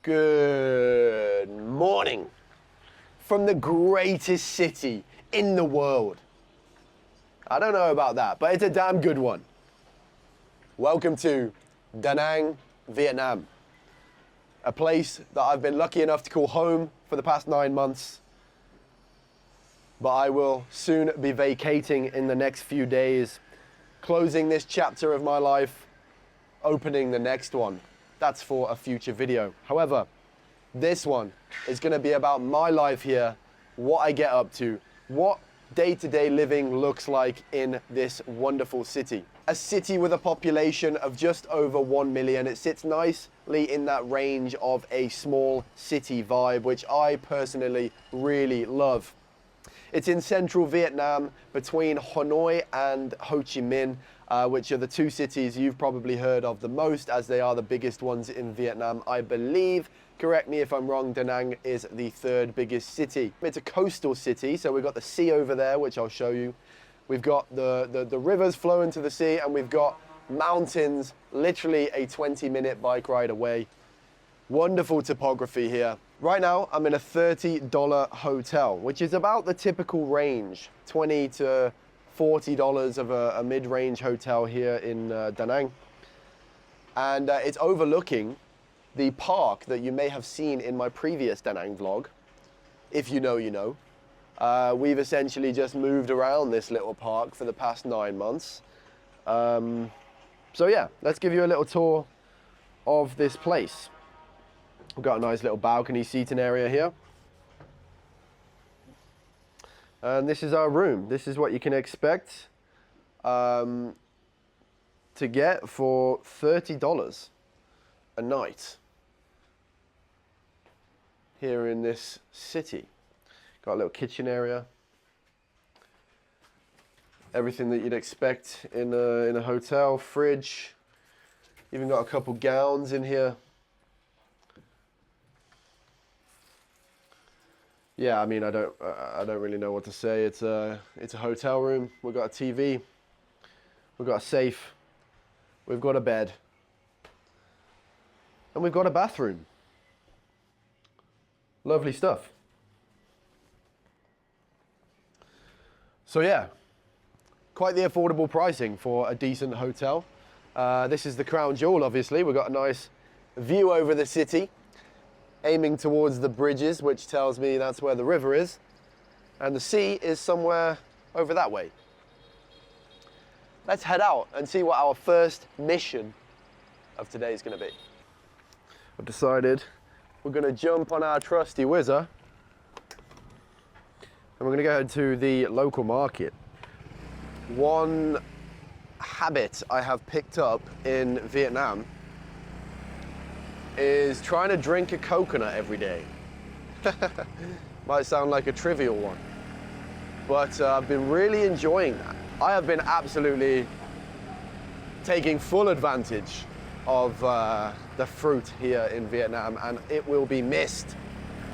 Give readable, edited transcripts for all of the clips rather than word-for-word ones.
Good morning from the greatest city in the world. I don't know about that, but it's a damn good one. Welcome to Da Nang, Vietnam. A place that I've been lucky enough to call home for the past 9 months. But I will soon be vacating in the next few days, closing this chapter of my life, opening the next one. That's for a future video. However, this one is going to be about my life here, what I get up to, what day-to-day living looks like in this wonderful city. A city with a population of just over 1 million. It sits nicely in that range of a small city vibe, which I personally really love. It's in central Vietnam between Hanoi and Ho Chi Minh, which are the two cities you've probably heard of the most, as they are the biggest ones in Vietnam, I believe. Correct me if I'm wrong, Da Nang is the third biggest city. It's a coastal city, so we've got the sea over there, which I'll show you. We've got the rivers flow into the sea, and we've got mountains literally a 20-minute bike ride away. Wonderful topography here. Right now, I'm in a $30 hotel, which is about the typical range, $20 to $40 of a mid-range hotel here in Da Nang. And it's overlooking the park that you may have seen in my previous Da Nang vlog. If you know, you know. We've essentially just moved around this little park for the past 9 months. So yeah, let's give you a little tour of this place. We've got a nice little balcony seating area here. And this is our room. This is what you can expect to get for $30 a night here in this city. Got a little kitchen area. Everything that you'd expect in a hotel. Fridge. Even got a couple gowns in here. Yeah, I mean, I don't really know what to say. It's a hotel room. We've got a TV. We've got a safe. We've got a bed. And we've got a bathroom. Lovely stuff. So yeah, quite the affordable pricing for a decent hotel. This is the crown jewel, obviously. We've got a nice view over the city, aiming towards the bridges, which tells me that's where the river is. And the sea is somewhere over that way. Let's head out and see what our first mission of today is going to be. I've decided we're going to jump on our trusty whizzer and we're going to go to the local market. One habit I have picked up in Vietnam is trying to drink a coconut every day. Might sound like a trivial one, but I've been really enjoying that. I have been absolutely taking full advantage of the fruit here in Vietnam, and it will be missed.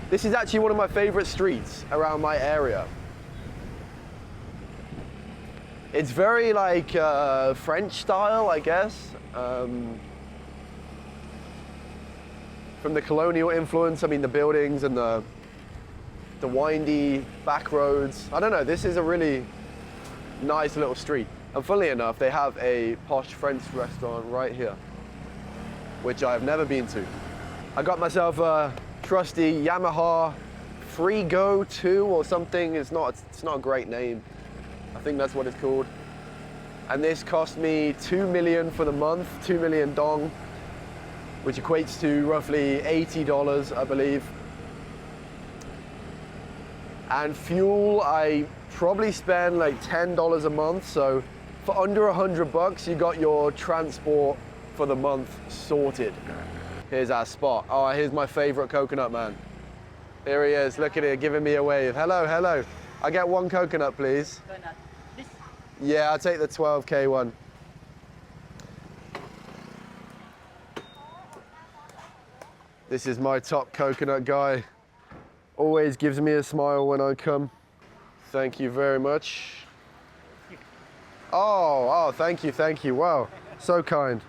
This is actually one of my favorite streets around my area. It's very like French style, I guess. From the colonial influence, I mean, the buildings and the windy back roads. I don't know, this is a really nice little street. And funnily enough, they have a posh French restaurant right here, which I've never been to. I got myself a trusty Yamaha Frigo 2 or something. It's not a great name. I think that's what it's called. And this cost me 2 million for the month, 2 million dong, which equates to roughly $80, I believe. And fuel, I probably spend like $10 a month. So for under $100, you got your transport for the month sorted. Here's our spot. Oh, here's my favorite coconut man. Here he is, look at it, giving me a wave. Hello, hello. I get one coconut, please. Yeah, I'll take the 12K one. This is my top coconut guy. Always gives me a smile when I come. Thank you very much. Oh, thank you. Wow, so kind.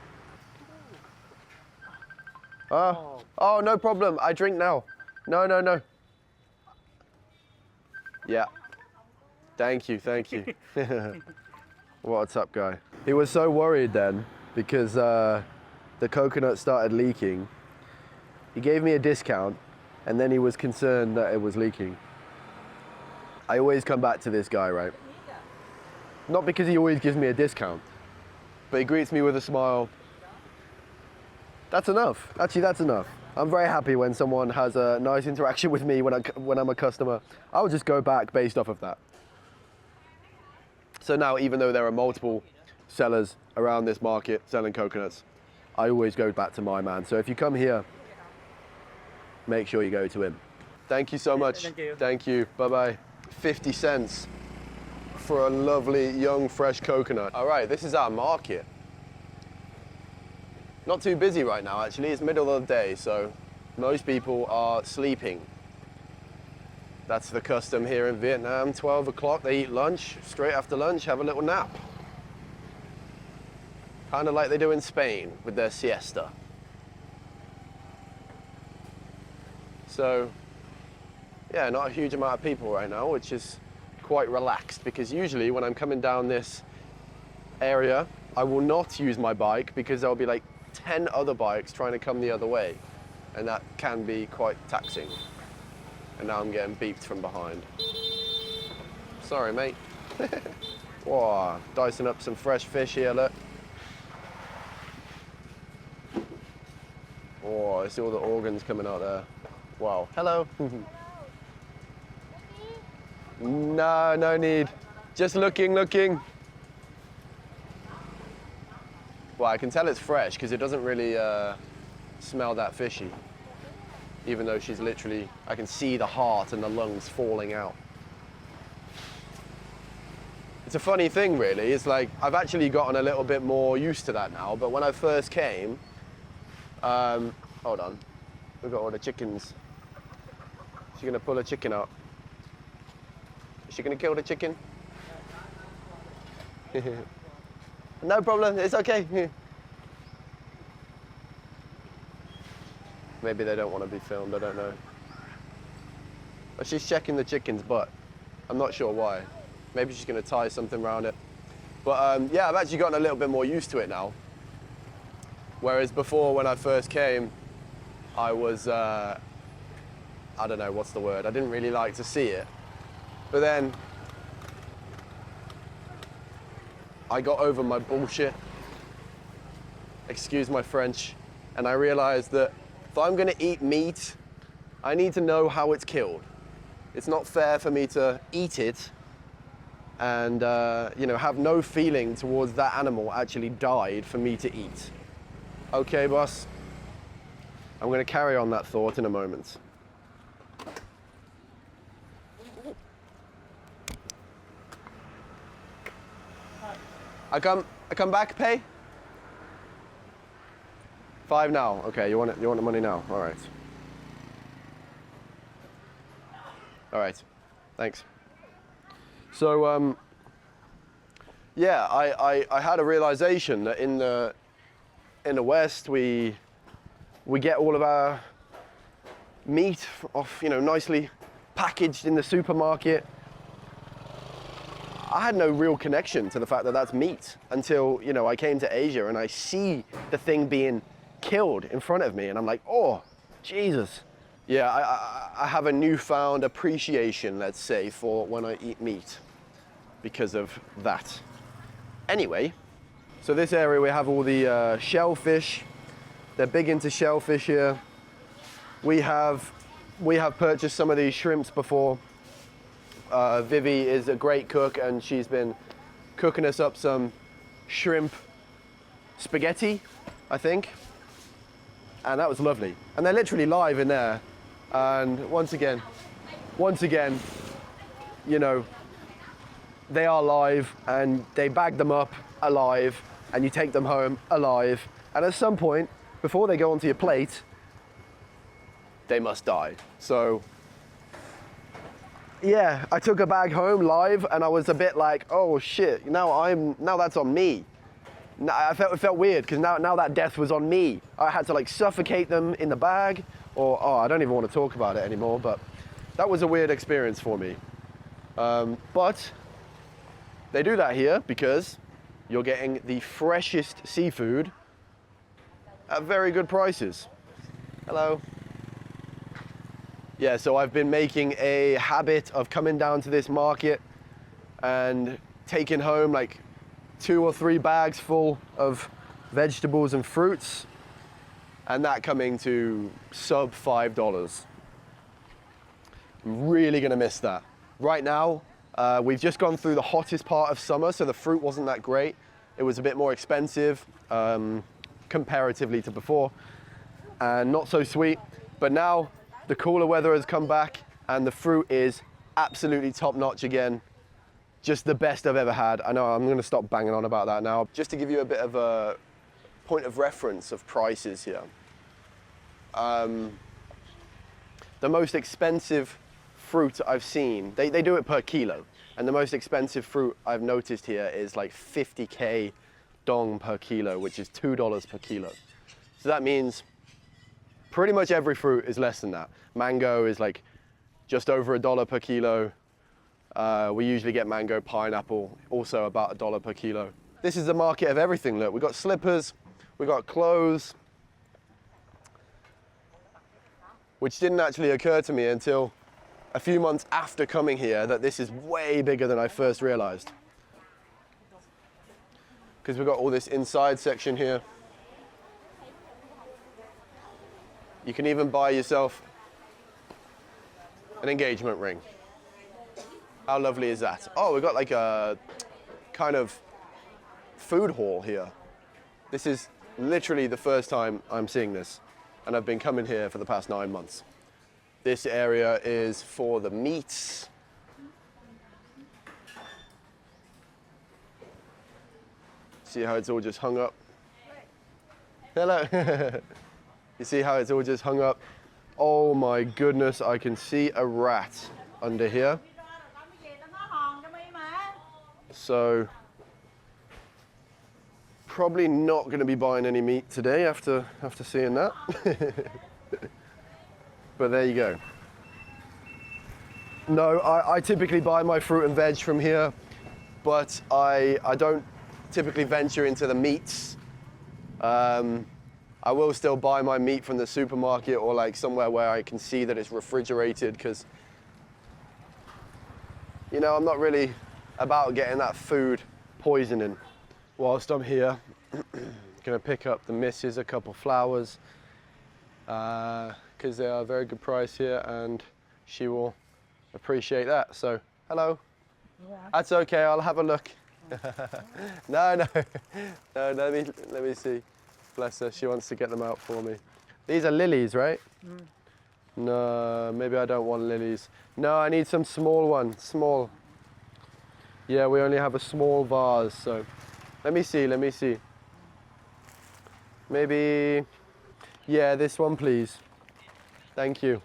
Oh, no problem. I drink now. No, no, no. Yeah. Thank you, thank you. What's up, guy? He was so worried then because the coconut started leaking. He gave me a discount and then he was concerned that it was leaking. I always come back to this guy, right? Not because he always gives me a discount, but he greets me with a smile. That's enough. Actually, that's enough. I'm very happy when someone has a nice interaction with me when I'm a customer. I'll just go back based off of that. So now, even though there are multiple sellers around this market selling coconuts, I always go back to my man. So if you come here, make sure you go to him. Thank you so much. Thank you. Thank you. Bye-bye. 50 cents for a lovely, young, fresh coconut. All right, this is our market. Not too busy right now, actually. It's middle of the day, so most people are sleeping. That's the custom here in Vietnam. 12 o'clock, they eat lunch. Straight after lunch, have a little nap. Kind of like they do in Spain with their siesta. So, yeah, not a huge amount of people right now, which is quite relaxed, because usually when I'm coming down this area, I will not use my bike because there'll be like 10 other bikes trying to come the other way, and that can be quite taxing. And now I'm getting beeped from behind. Sorry, mate. Whoa, dicing up some fresh fish here, look. Oh, I see all the organs coming out there. Wow. Hello. No, no need. Just looking. Well, I can tell it's fresh because it doesn't really smell that fishy. Even though she's literally, I can see the heart and the lungs falling out. It's a funny thing, really. It's like, I've actually gotten a little bit more used to that now, but when I first came, hold on, we've got all the chickens. She's gonna pull a chicken out. Is she gonna kill the chicken? No problem, it's okay. Maybe they don't want to be filmed, I don't know. But she's checking the chicken's butt. I'm not sure why. Maybe she's going to tie something around it. But yeah, I've actually gotten a little bit more used to it now. Whereas before, when I first came, I was, I don't know, what's the word? I didn't really like to see it. But then, I got over my bullshit, excuse my French, and I realized that if I'm gonna eat meat, I need to know how it's killed. It's not fair for me to eat it and you know, have no feeling towards that animal actually died for me to eat. Okay, boss. I'm gonna carry on that thought in a moment. I come back, pay? 5 now. Okay, you want it? You want the money now? All right. All right. Thanks. So yeah, I had a realization that in the West we get all of our meat off, you know, nicely packaged in the supermarket. I had no real connection to the fact that that's meat until, you know, I came to Asia and I see the thing being killed in front of me and I'm like, oh, Jesus. Yeah, I have a newfound appreciation, let's say, for when I eat meat because of that. Anyway, so this area we have all the shellfish. They're big into shellfish here. We have purchased some of these shrimps before. Vivi is a great cook and she's been cooking us up some shrimp spaghetti, I think. And that was lovely. And they're literally live in there. And once again, you know, they are live and they bag them up alive and you take them home alive. And at some point, before they go onto your plate, they must die. So, yeah, I took a bag home live and I was a bit like, oh shit, now that's on me. It felt weird because now that death was on me. I had to like suffocate them in the bag, or I don't even want to talk about it anymore. But that was a weird experience for me. But they do that here because you're getting the freshest seafood at very good prices. Hello. Yeah, so I've been making a habit of coming down to this market and taking home like 2 or 3 bags full of vegetables and fruits, and that coming to sub $5. I'm really gonna miss that. Right now, we've just gone through the hottest part of summer, so the fruit wasn't that great. It was a bit more expensive comparatively to before, and not so sweet. But now the cooler weather has come back and the fruit is absolutely top notch again. Just the best I've ever had. I know I'm going to stop banging on about that now. Just to give you a bit of a point of reference of prices here. The most expensive fruit I've seen, they do it per kilo. And the most expensive fruit I've noticed here is like 50K dong per kilo, which is $2 per kilo. So that means pretty much every fruit is less than that. Mango is like just over $1 per kilo. We usually get mango, pineapple, also about $1 per kilo. This is the market of everything. Look, we've got slippers, we've got clothes, which didn't actually occur to me until a few months after coming here that this is way bigger than I first realized. Because we've got all this inside section here. You can even buy yourself an engagement ring. How lovely is that? Oh, we've got like a kind of food hall here. This is literally the first time I'm seeing this, and I've been coming here for the past 9 months. This area is for the meats. See how it's all just hung up? Hello. You see how it's all just hung up? Oh my goodness, I can see a rat under here. So, probably not going to be buying any meat today after seeing that. But there you go. No, I typically buy my fruit and veg from here, but I don't typically venture into the meats. I will still buy my meat from the supermarket or like somewhere where I can see that it's refrigerated, because, you know, I'm not really about getting that food poisoning. Whilst I'm here, gonna pick up the missus a couple flowers, because they are a very good price here and she will appreciate that. So, hello. Yeah. That's okay, I'll have a look. No, let me see. Bless her, she wants to get them out for me. These are lilies, right? Mm. No, maybe I don't want lilies. No, I need some small ones, small. Yeah, we only have a small vase, so let me see. Maybe, yeah, this one, please. Thank you.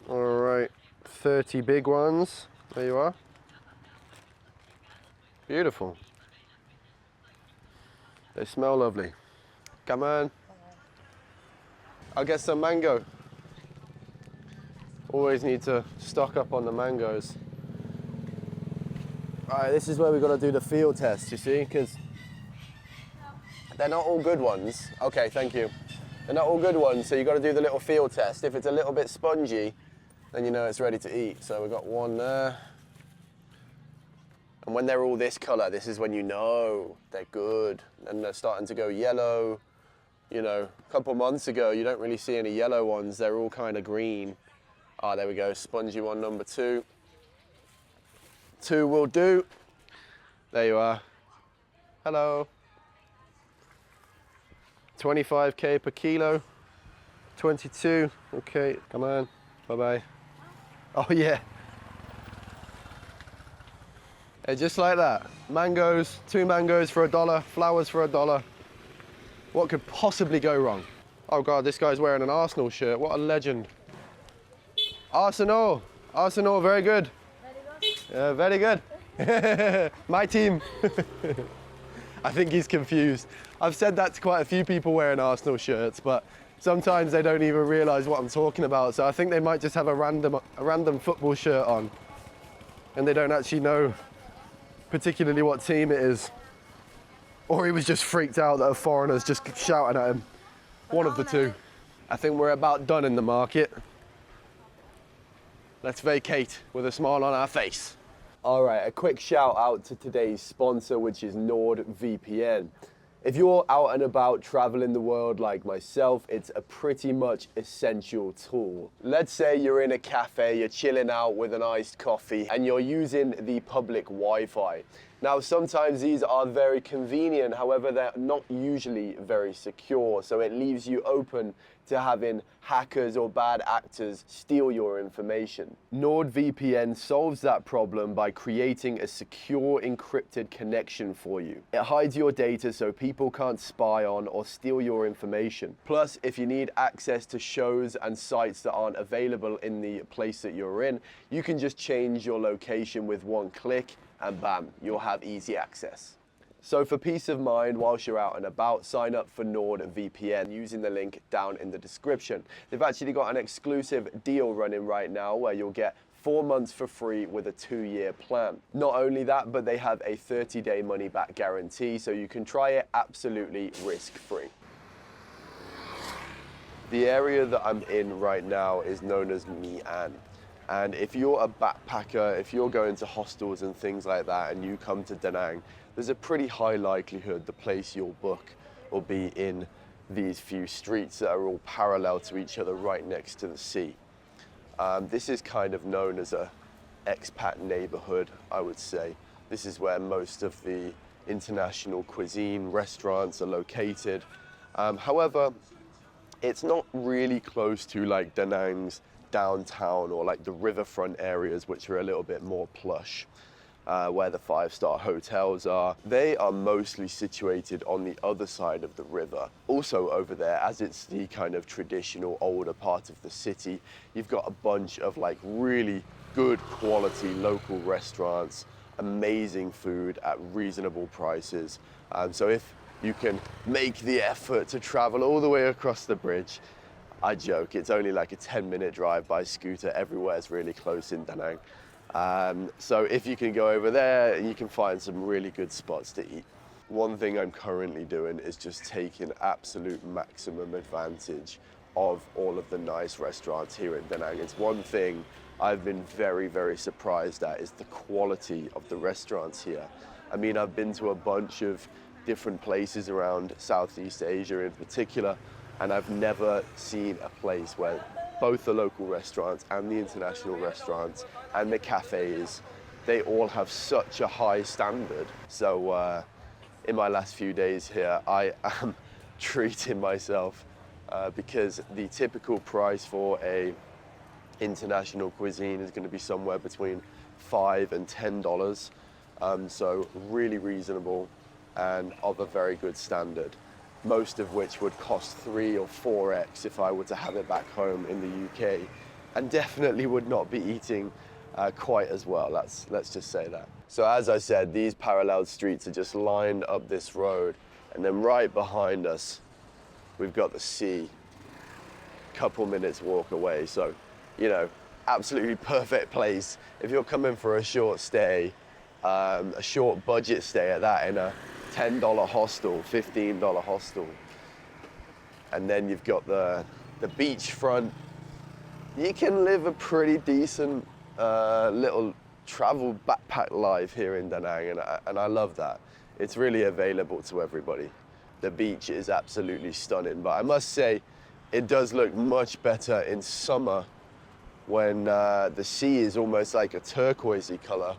All right, 30 big ones. There you are. Beautiful. They smell lovely. Come on. I'll get some mango. Always need to stock up on the mangoes. All right, this is where we've got to do the field test, you see, because they're not all good ones. Okay, thank you. They're not all good ones, so you've got to do the little field test. If it's a little bit spongy, then you know it's ready to eat. So we've got one there. And when they're all this color, this is when you know they're good. And they're starting to go yellow. You know, a couple months ago, you don't really see any yellow ones. They're all kind of green. Ah, there we go, spongy one, number 2. 2 will do. There you are. Hello. 25K per kilo. 22, okay, come on, bye-bye. Oh yeah. Yeah, just like that. Mangoes, 2 mangoes for $1, flowers for $1. What could possibly go wrong? Oh God, this guy's wearing an Arsenal shirt. What a legend. Arsenal, very good. Very good. Yeah, very good. My team. I think he's confused. I've said that to quite a few people wearing Arsenal shirts, but sometimes they don't even realise what I'm talking about. So I think they might just have a random football shirt on and they don't actually know particularly what team it is. Or he was just freaked out that a foreigner's just shouting at him. One of the two. I think we're about done in the market. Let's vacate with a smile on our face. All right, a quick shout out to today's sponsor, which is NordVPN. If you're out and about traveling the world like myself, it's a pretty much essential tool. Let's say you're in a cafe, you're chilling out with an iced coffee, and you're using the public Wi-Fi. Now, sometimes these are very convenient, however, they're not usually very secure, so it leaves you open to having hackers or bad actors steal your information. NordVPN solves that problem by creating a secure encrypted connection for you. It hides your data so people can't spy on or steal your information. Plus, if you need access to shows and sites that aren't available in the place that you're in, you can just change your location with one click and bam, you'll have easy access. So for peace of mind whilst you're out and about, sign up for NordVPN using the link down in the description. They've actually got an exclusive deal running right now where you'll get 4 months for free with a 2-year plan. Not only that, but they have a 30-day money-back guarantee, so you can try it absolutely risk-free. The area that I'm in right now is known as Mi'an. And if you're a backpacker, if you're going to hostels and things like that and you come to Da Nang, there's a pretty high likelihood the place you'll book will be in these few streets that are all parallel to each other right next to the sea. This is kind of known as a expat neighborhood, I would say. This is where most of the international cuisine restaurants are located. However, it's not really close to like Da Nang's downtown or like the riverfront areas, which are a little bit more plush, where the 5-star hotels are. They are mostly situated on the other side of the river. Also over there, as it's the kind of traditional older part of the city, you've got a bunch of like really good quality local restaurants, amazing food at reasonable prices. So if you can make the effort to travel all the way across the bridge, I joke, it's only like a 10-minute drive by scooter. Everywhere's really close in Da Nang. So if you can go over there, you can find some really good spots to eat. One thing I'm currently doing is just taking absolute maximum advantage of all of the nice restaurants here in Da Nang. It's one thing I've been very, very surprised at is the quality of the restaurants here. I mean, I've been to a bunch of different places around Southeast Asia in particular, and I've never seen a place where both the local restaurants and the international restaurants and the cafes, they all have such a high standard. So in my last few days here, I am treating myself because the typical price for a international cuisine is going to be somewhere between $5 and $10. So really reasonable and of a very good standard, most of which would cost 3 or 4x if I were to have it back home in the UK, and definitely would not be eating quite as well. Let's just say that. So as I said, these parallel streets are just lined up this road, and then right behind us, we've got the sea, couple minutes walk away. So, you know, absolutely perfect place if you're coming for a short stay, a short budget stay at that, in a $10 hostel, $15 hostel. And then you've got the beachfront. You can live a pretty decent little travel backpack life here in Da Nang, and I love that. It's really available to everybody. The beach is absolutely stunning, but I must say it does look much better in summer when the sea is almost like a turquoisey color.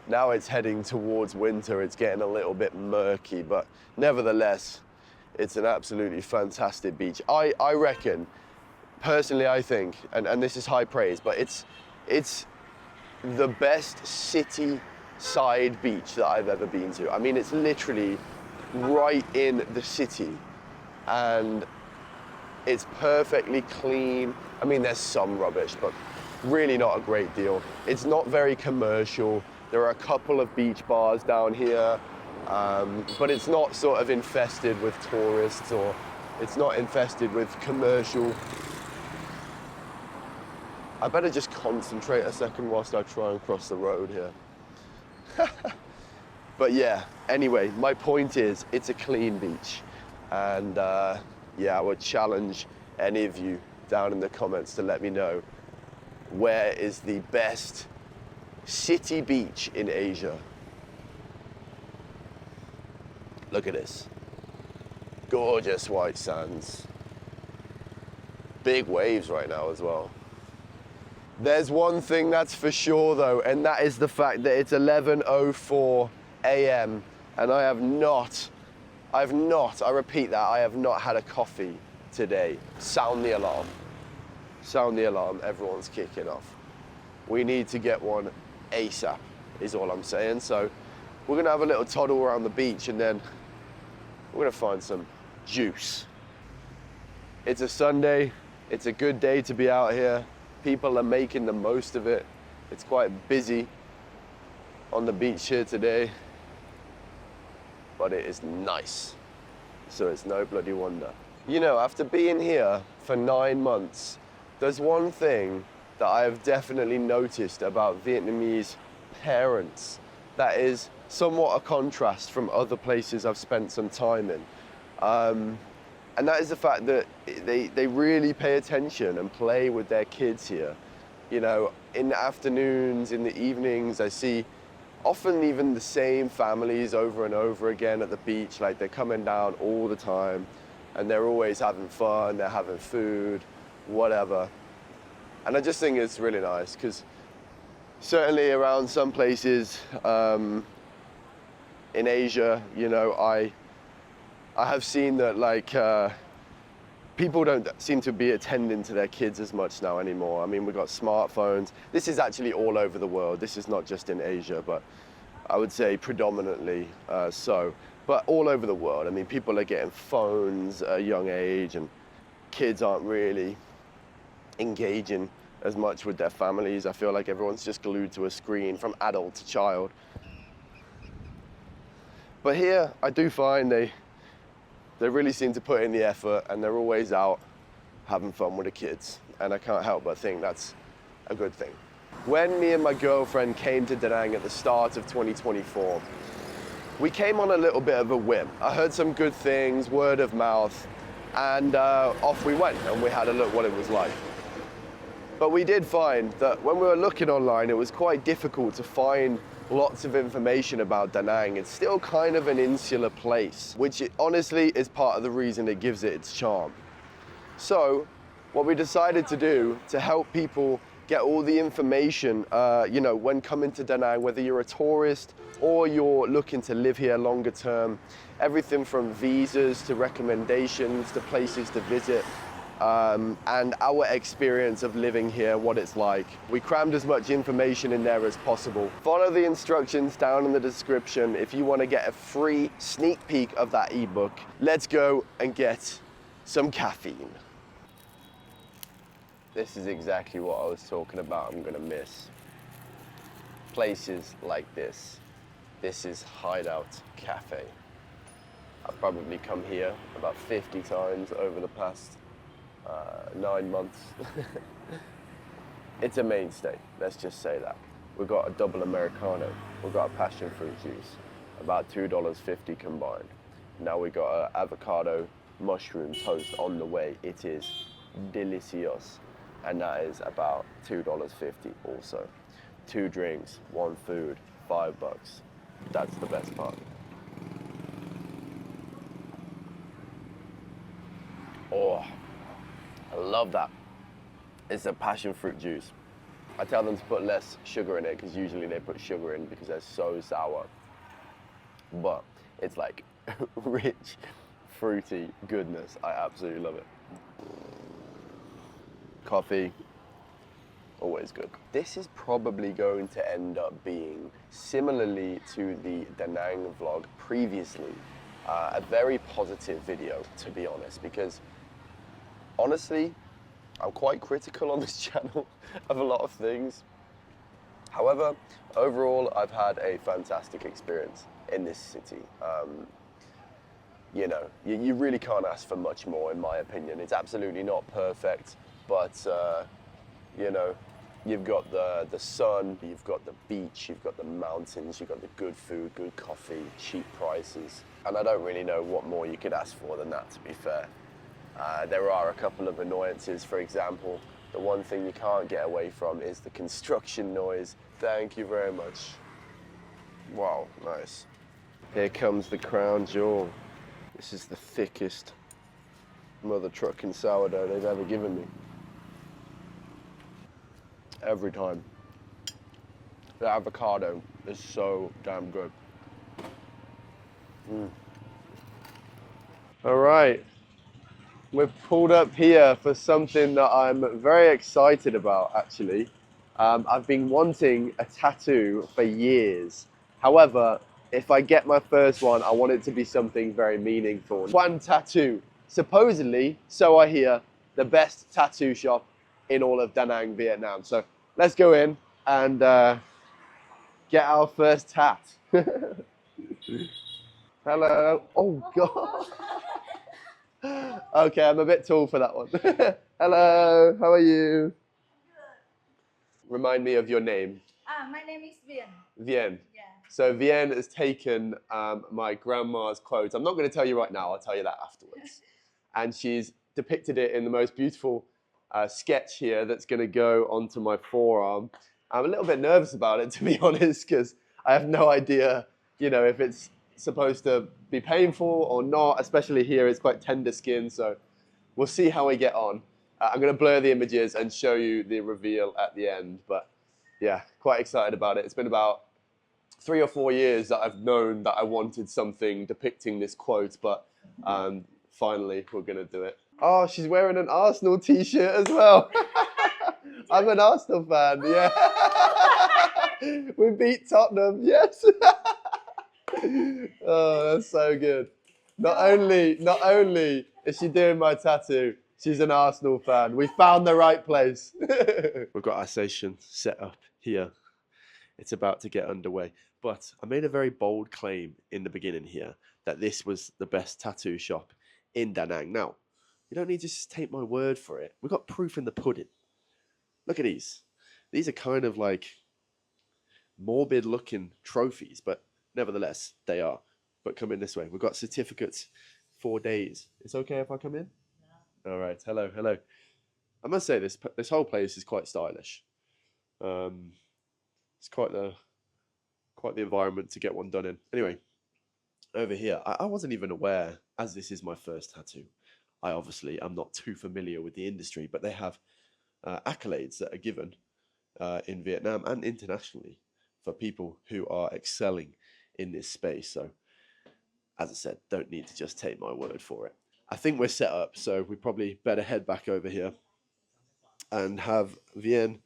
Now it's heading towards winter, it's getting a little bit murky, but nevertheless, it's an absolutely fantastic beach. I reckon, personally I think, and this is high praise, but it's the best city side beach that I've ever been to. I mean, it's literally right in the city, and it's perfectly clean. I mean, there's some rubbish, but really not a great deal. It's not very commercial. There are a couple of beach bars down here, but it's not sort of infested with tourists, or it's not infested with commercial. I better just concentrate a second whilst I try and cross the road here. But yeah, anyway, my point is it's a clean beach. And yeah, I would challenge any of you down in the comments to let me know where is the best city beach in Asia. Look at this. Gorgeous white sands. Big waves right now as well. There's one thing that's for sure though, and that is the fact that it's 11:04 a.m. and I repeat that, I have not had a coffee today. Sound the alarm. Sound the alarm, everyone's kicking off. We need to get one ASAP, is all I'm saying. So we're gonna have a little toddle around the beach and then we're gonna find some juice. It's a Sunday, it's a good day to be out here. People are making the most of it. It's quite busy on the beach here today, but it is nice. So it's no bloody wonder. You know, after being here for 9 months, there's one thing that I have definitely noticed about Vietnamese parents that is somewhat a contrast from other places I've spent some time in. And that is the fact that they really pay attention and play with their kids here. You know, in the afternoons, in the evenings, I see often even the same families over and over again at the beach. Like, they're coming down all the time and they're always having fun, they're having food, whatever. And I just think it's really nice, because certainly around some places in Asia, you know, I have seen that, like, people don't seem to be attending to their kids as much now anymore. I mean, we've got smartphones. This is actually all over the world. This is not just in Asia, but I would say predominantly so. But all over the world, I mean, people are getting phones at a young age, and kids aren't really engaging as much with their families. I feel like everyone's just glued to a screen from adult to child. But here, I do find they really seem to put in the effort, and they're always out having fun with the kids. And I can't help but think that's a good thing. When me and my girlfriend came to Da Nang at the start of 2024, we came on a little bit of a whim. I heard some good things, word of mouth, and off we went, and we had a look what it was like. But we did find that when we were looking online, it was quite difficult to find lots of information about Da Nang. It's still kind of an insular place, which honestly is part of the reason it gives it its charm. So what we decided to do to help people get all the information, you know, when coming to Da Nang, whether you're a tourist or you're looking to live here longer term, everything from visas to recommendations to places to visit, and our experience of living here, what it's like. We crammed as much information in there as possible. Follow the instructions down in the description if you want to get a free sneak peek of that ebook. Let's go and get some caffeine. This is exactly what I was talking about I'm gonna miss. Places like this. This is Hideout Cafe. I've probably come here about 50 times over the past 9 months. It's a mainstay, let's just say that. We've got a double Americano, we've got a passion fruit juice, about $2.50 combined. Now we've got an avocado mushroom toast on the way. It is delicious, and that is about $2.50 also. 2 drinks, 1 food, $5. That's the best part. Oh, I love that. It's a passion fruit juice. I tell them to put less sugar in it, because usually they put sugar in because they're so sour. But it's like rich, fruity goodness. I absolutely love it. Coffee, always good. This is probably going to end up being, similarly to the Da Nang vlog previously, a very positive video, to be honest, because honestly, I'm quite critical on this channel of a lot of things. However, overall, I've had a fantastic experience in this city. You know, you really can't ask for much more, in my opinion. It's absolutely not perfect, but you know, you've got the sun, you've got the beach, you've got the mountains, you've got the good food, good coffee, cheap prices. And I don't really know what more you could ask for than that, to be fair. There are a couple of annoyances. For example, the one thing you can't get away from is the construction noise. Thank you very much. Wow, nice. Here comes the crown jewel. This is the thickest mother trucking sourdough they've ever given me. Every time. The avocado is so damn good. All right, we've pulled up here for something that I'm very excited about, actually. I've been wanting a tattoo for years. However, if I get my first one, I want it to be something very meaningful. Tuan Tattoo, supposedly, so I hear, the best tattoo shop in all of Da Nang, Vietnam. So let's go in and get our first tat. Hello. Oh God. Okay, I'm a bit tall for that one. Hello, how are you? Remind me of your name. My name is Vien. Vien. Yeah. So Vien has taken my grandma's quote. I'm not going to tell you right now, I'll tell you that afterwards. And she's depicted it in the most beautiful sketch here that's going to go onto my forearm. I'm a little bit nervous about it, to be honest, because I have no idea, you know, if it's supposed to be painful or not, especially here, it's quite tender skin, so we'll see how we get on. I'm going to blur the images and show you the reveal at the end, but yeah, quite excited about it. It's been about 3 or 4 years that I've known that I wanted something depicting this quote, but finally we're going to do it. Oh, she's wearing an Arsenal t-shirt as well. I'm an Arsenal fan, yeah. We beat Tottenham, yes. Oh, that's so good. Not only is she doing my tattoo, she's an Arsenal fan. We found the right place. We've got our station set up here. It's about to get underway. But I made a very bold claim in the beginning here that this was the best tattoo shop in Da Nang. Now, you don't need to just take my word for it. We've got proof in the pudding. Look at these. These are kind of like morbid looking trophies, but nevertheless, they are. But come in this way. We've got certificates 4 days. It's okay if I come in? No. All right. Hello, hello. I must say this whole place is quite stylish. It's quite the environment to get one done in. Anyway, over here, I wasn't even aware, as this is my first tattoo. I obviously am not too familiar with the industry, but they have accolades that are given in Vietnam and internationally for people who are excelling in this space. So, as I said, don't need to just take my word for it. I think we're set up, so we probably better head back over here and have Vien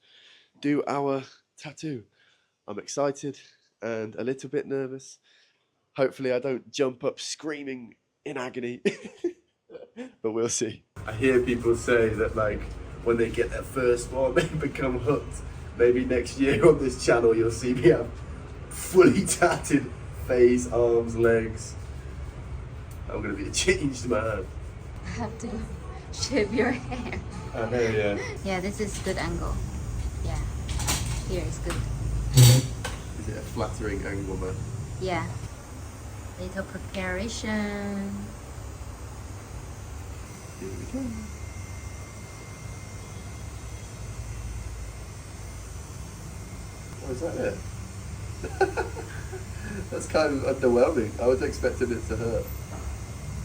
do our tattoo. I'm excited and a little bit nervous. Hopefully I don't jump up screaming in agony, but we'll see. I hear people say that like when they get their first one, they become hooked. Maybe next year on this channel, you'll see me have fully tatted face, arms, legs. I'm gonna be a changed man. I have to shave your hair. I know, yeah. Yeah, this is good angle. Yeah, here is good. Is it a flattering angle, man? Yeah. Little preparation. Here we go. Oh, is that it? That's kind of underwhelming. I was expecting it to hurt.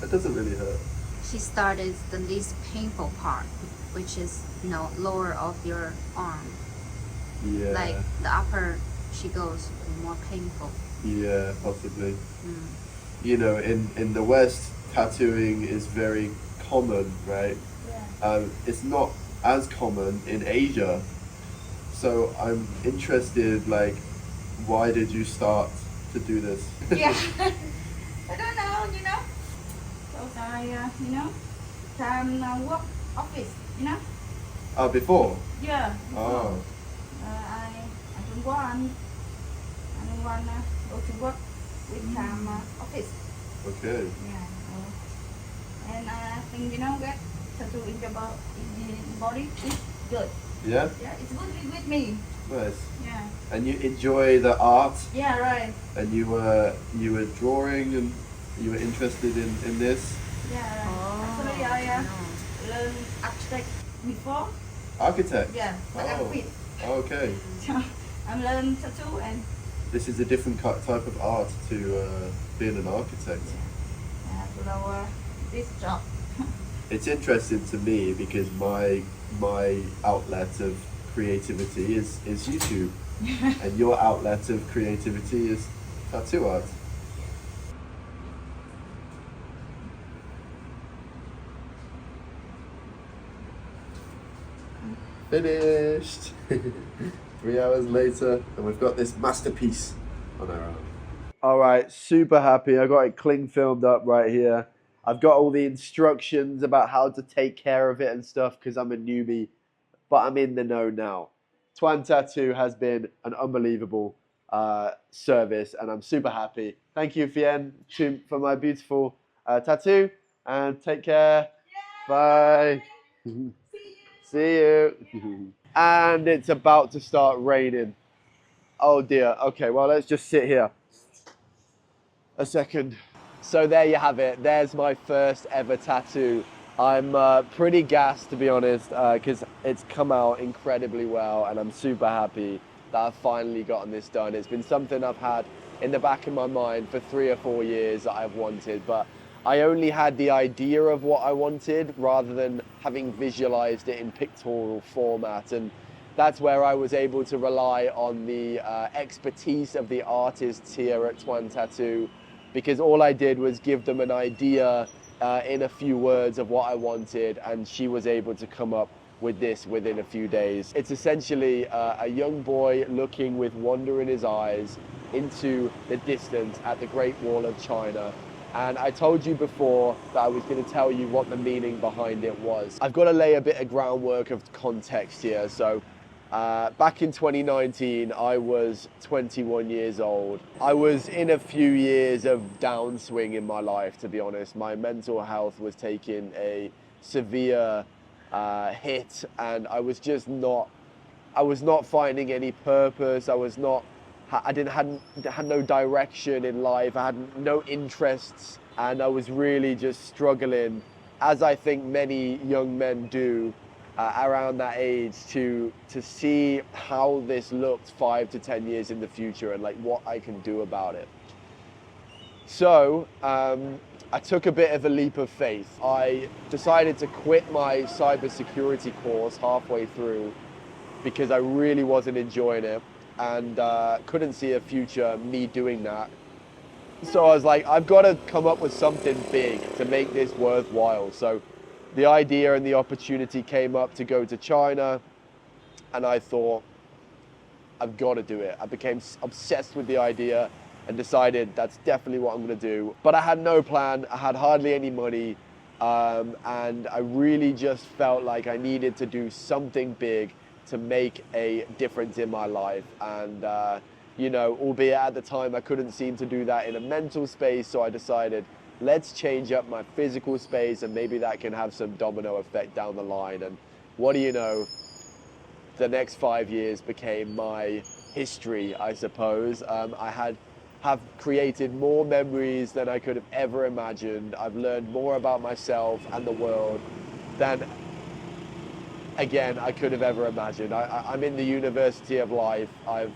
It doesn't really hurt. She started the least painful part, which is, you know, lower of your arm. Yeah. Like the upper, she goes more painful. Yeah, possibly. You know, in the West, tattooing is very common, right? Yeah. It's not as common in Asia. So I'm interested, like, why did you start to do this? Yeah, I don't know, you know. So I, you know, work office, you know. Before? Yeah. Before. Oh. I Unwind. Unwind. Go to work with some office. Okay. Yeah. And I think get tattoo in the body is good. Yeah? Yeah, it's good with me. Nice. Yeah. And you enjoy the art, Yeah, right. and you were drawing, and you were interested in this? Yeah, right. Oh, Actually, I no. learned architect before. Architect? Yeah, but I Oh. quit. Okay. So I learned tattoo and This is a different type of art to being an architect. to know this job. It's interesting to me because my outlet of creativity is YouTube, and your outlet of creativity is tattoo art. Finished. 3 hours later, and we've got this masterpiece on our arm. All right, super happy. I got it cling filmed up right here. I've got all the instructions about how to take care of it and stuff because I'm a newbie, but I'm in the know now. Tuan Tattoo has been an unbelievable service, and I'm super happy. Thank you, Fien, for my beautiful tattoo, and take care. Bye. See you. And it's about to start raining. Oh dear. Okay, well, let's just sit here a second. So there you have it. There's my first ever tattoo. I'm pretty gassed, to be honest, because it's come out incredibly well, and I'm super happy that I've finally gotten this done. It's been something I've had in the back of my mind for 3 or 4 years that I've wanted, but I only had the idea of what I wanted rather than having visualized it in pictorial format, and that's where I was able to rely on the expertise of the artists here at Tuan Tattoo, because all I did was give them an idea in a few words of what I wanted, and she was able to come up with this within a few days. It's essentially a young boy looking with wonder in his eyes into the distance at the Great Wall of China. And I told you before that I was going to tell you what the meaning behind it was. I've got to lay a bit of groundwork of context here. So back in 2019, I was 21 years old. I was in a few years of downswing in my life, to be honest. My mental health was taking a severe hit, and I was just not finding any purpose. I had no direction in life. I had no interests, and I was really just struggling, as I think many young men do around that age, to see how this looked 5 to 10 years in the future and like what I can do about it. So I took a bit of a leap of faith. I decided to quit my cybersecurity course halfway through because I really wasn't enjoying it, and couldn't see a future me doing that. So I was like, I've got to come up with something big to make this worthwhile. So the idea and the opportunity came up to go to China, and I thought, I've got to do it. I became obsessed with the idea and decided that's definitely what I'm going to do. But I had no plan. I had hardly any money, and I really just felt like I needed to do something big to make a difference in my life. And albeit at the time I couldn't seem to do that in a mental space, so I decided, let's change up my physical space, and maybe that can have some domino effect down the line. And what do you know, the next 5 years became my history, I suppose. I have created more memories than I could have ever imagined. I've learned more about myself and the world than, again, I could have ever imagined. I'm in the University of Life. I've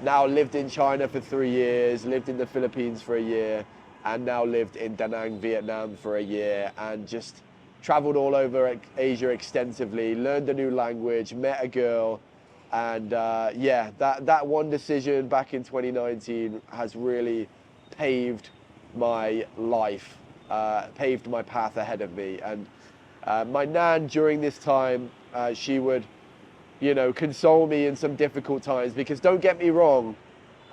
now lived in China for 3 years, lived in the Philippines for a year, and now lived in Da Nang, Vietnam for a year, and just traveled all over Asia extensively, learned a new language, met a girl, and that one decision back in 2019 has really paved my life, paved my path ahead of me. And my nan, during this time, she would, console me in some difficult times, because don't get me wrong,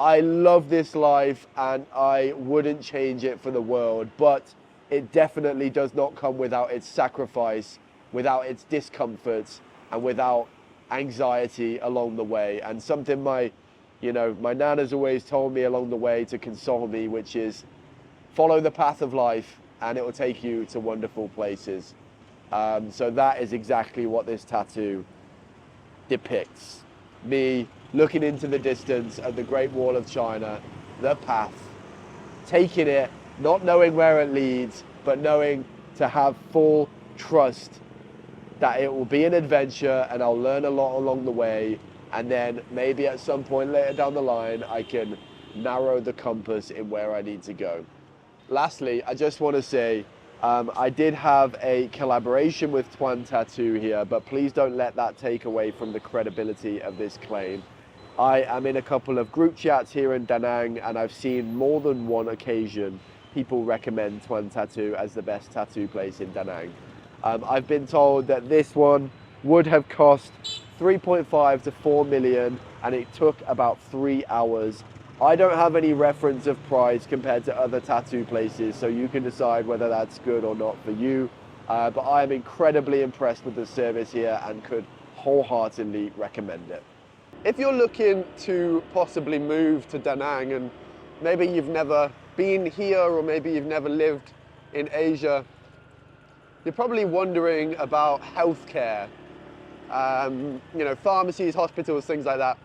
I love this life and I wouldn't change it for the world, but it definitely does not come without its sacrifice, without its discomforts, and without anxiety along the way. And something my you know, my nana's always told me along the way to console me, which is follow the path of life and it will take you to wonderful places. So that is exactly what this tattoo depicts. Me looking into the distance at the Great Wall of China, the path, taking it, not knowing where it leads, but knowing to have full trust that it will be an adventure and I'll learn a lot along the way, and then maybe at some point later down the line I can narrow the compass in where I need to go. Lastly, I just want to say I did have a collaboration with Tuan Tattoo here, but please don't let that take away from the credibility of this claim. I am in a couple of group chats here in Da Nang, and I've seen more than one occasion people recommend Tuan Tattoo as the best tattoo place in Da Nang. I've been told that this one would have cost 3.5 to 4 million and it took about 3 hours. I don't have any reference of price compared to other tattoo places, so you can decide whether that's good or not for you. But I am incredibly impressed with the service here and could wholeheartedly recommend it. If you're looking to possibly move to Da Nang and maybe you've never been here or maybe you've never lived in Asia, you're probably wondering about healthcare, you know, pharmacies, hospitals, things like that.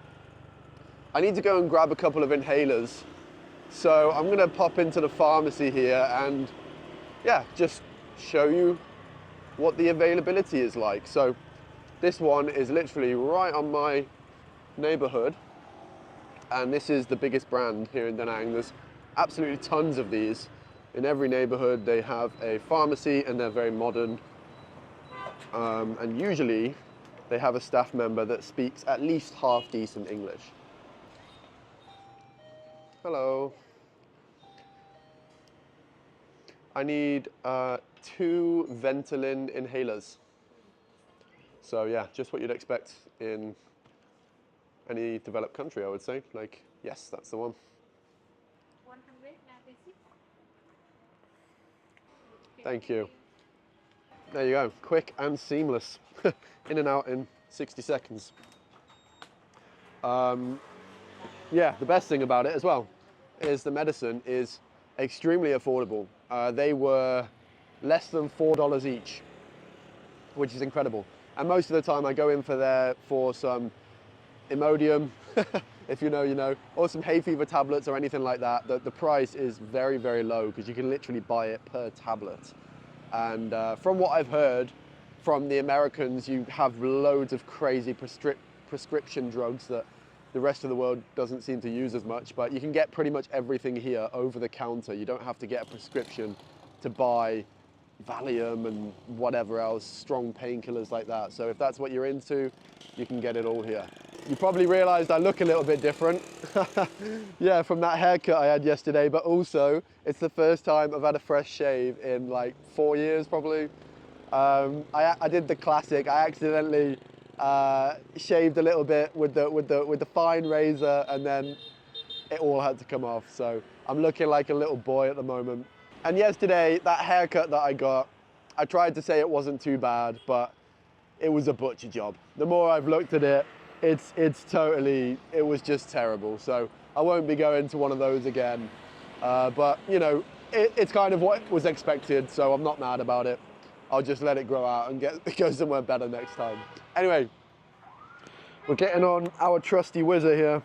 I need to go and grab a couple of inhalers. So I'm gonna pop into the pharmacy here and yeah, just show you what the availability is like. So this one is literally right on my neighborhood. And this is the biggest brand here in Da Nang. There's absolutely tons of these. In every neighborhood they have a pharmacy and they're very modern. And usually they have a staff member that speaks at least half decent English. Hello. I need 2 Ventolin inhalers. So yeah, just what you'd expect in any developed country, I would say. Like, yes, that's the one. 196. Thank you. There you go, quick and seamless. In and out in 60 seconds. Yeah, the best thing about it as well is the medicine is extremely affordable. They were less than $4 each, which is incredible. And most of the time I go in for some Imodium, if you know, you know, or some hay fever tablets or anything like that. The price is very, very low because you can literally buy it per tablet. And from what I've heard from the Americans, you have loads of crazy prescription drugs that the rest of the world doesn't seem to use as much, but you can get pretty much everything here over the counter. You don't have to get a prescription to buy Valium and whatever else, strong painkillers like that. So if that's what you're into, you can get it all here. You probably realized I look a little bit different. Yeah, from that haircut I had yesterday, but also it's the first time I've had a fresh shave in like 4 years probably. I did the classic. I accidentally shaved a little bit with the fine razor, and then it all had to come off. So I'm looking like a little boy at the moment. And yesterday, that haircut that I got, I tried to say it wasn't too bad, but it was a butcher job. The more I've looked at it, it was just terrible. So I won't be going to one of those again. But you know, it's kind of what was expected, so I'm not mad about it. I'll just let it grow out and go somewhere better next time. Anyway, we're getting on our trusty whizzer here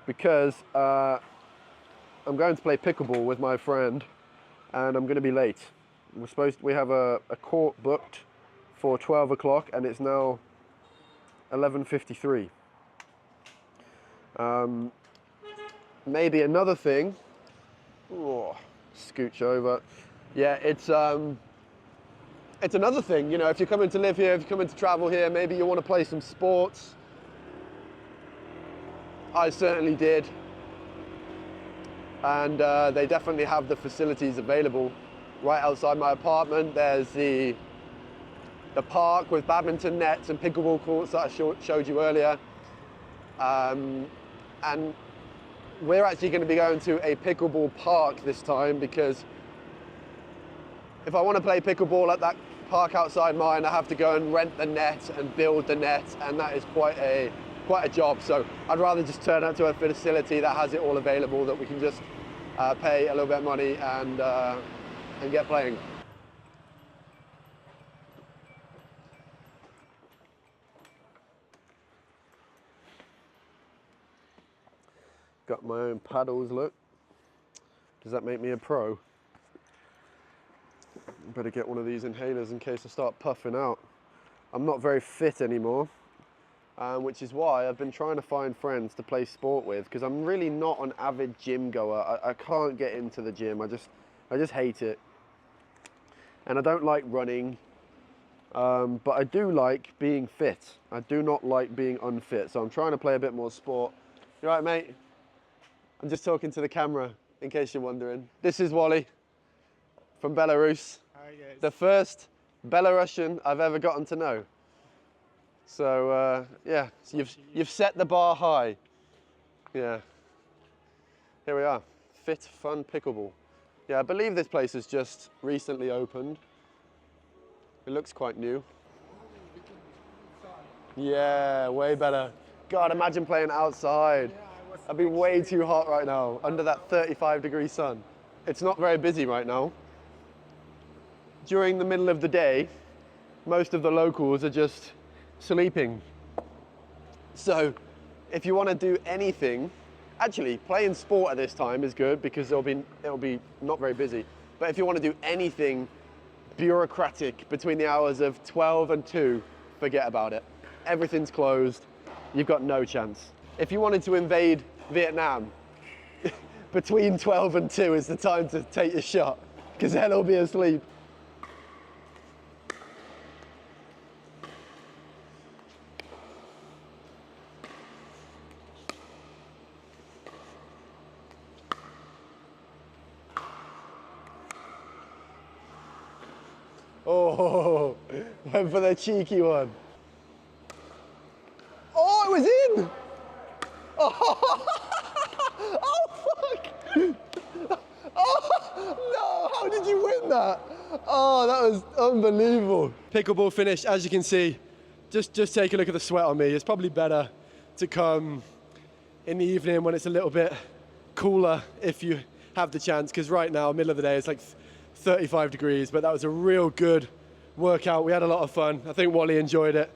because I'm going to play pickleball with my friend and I'm going to be late. We have a court booked for 12 o'clock and it's now 11:53. Maybe another thing, scooch over. Yeah, it's another thing, you know, if you're coming to live here, if you're coming to travel here, maybe you want to play some sports. I certainly did. And they definitely have the facilities available. Right outside my apartment, there's the park with badminton nets and pickleball courts that I showed you earlier. And we're actually going to be going to a pickleball park this time because if I want to play pickleball at that park outside mine, I have to go and rent the net and build the net, and that is quite a quite a job. So I'd rather just turn up to a facility that has it all available, that we can just pay a little bit of money and get playing. Got my own paddles, look. Does that make me a pro? Better get one of these inhalers in case I start puffing out. I'm not very fit anymore, which is why I've been trying to find friends to play sport with, because I'm really not an avid gym goer. I can't get into the gym. I just hate it. And I don't like running, but I do like being fit. I do not like being unfit, so I'm trying to play a bit more sport. You all right, mate? I'm just talking to the camera, in case you're wondering. This is Wally from Belarus. Hi guys. The first Belarusian I've ever gotten to know. So yeah, so you've set the bar high. Yeah. Here we are, Fit Fun Pickleball. Yeah, I believe this place has just recently opened. It looks quite new. Yeah, way better. God, imagine playing outside. I'd be way too hot right now, under that 35-degree sun. It's not very busy right now. During the middle of the day, most of the locals are just sleeping. So if you want to do anything, actually playing sport at this time is good because it'll be not very busy. But if you want to do anything bureaucratic between the hours of 12 and 2, forget about it. Everything's closed. You've got no chance. If you wanted to invade Vietnam, between 12 and 2 is the time to take your shot, because then I'll be asleep. Oh, went for the cheeky one. Oh, it was in! Oh, oh fuck! Oh, no, how did you win that? Oh, that was unbelievable. Pickleball finished, as you can see. Just take a look at the sweat on me. It's probably better to come in the evening when it's a little bit cooler if you have the chance, because right now, middle of the day, it's like 35 degrees, but that was a real good workout. We had a lot of fun. I think Wally enjoyed it.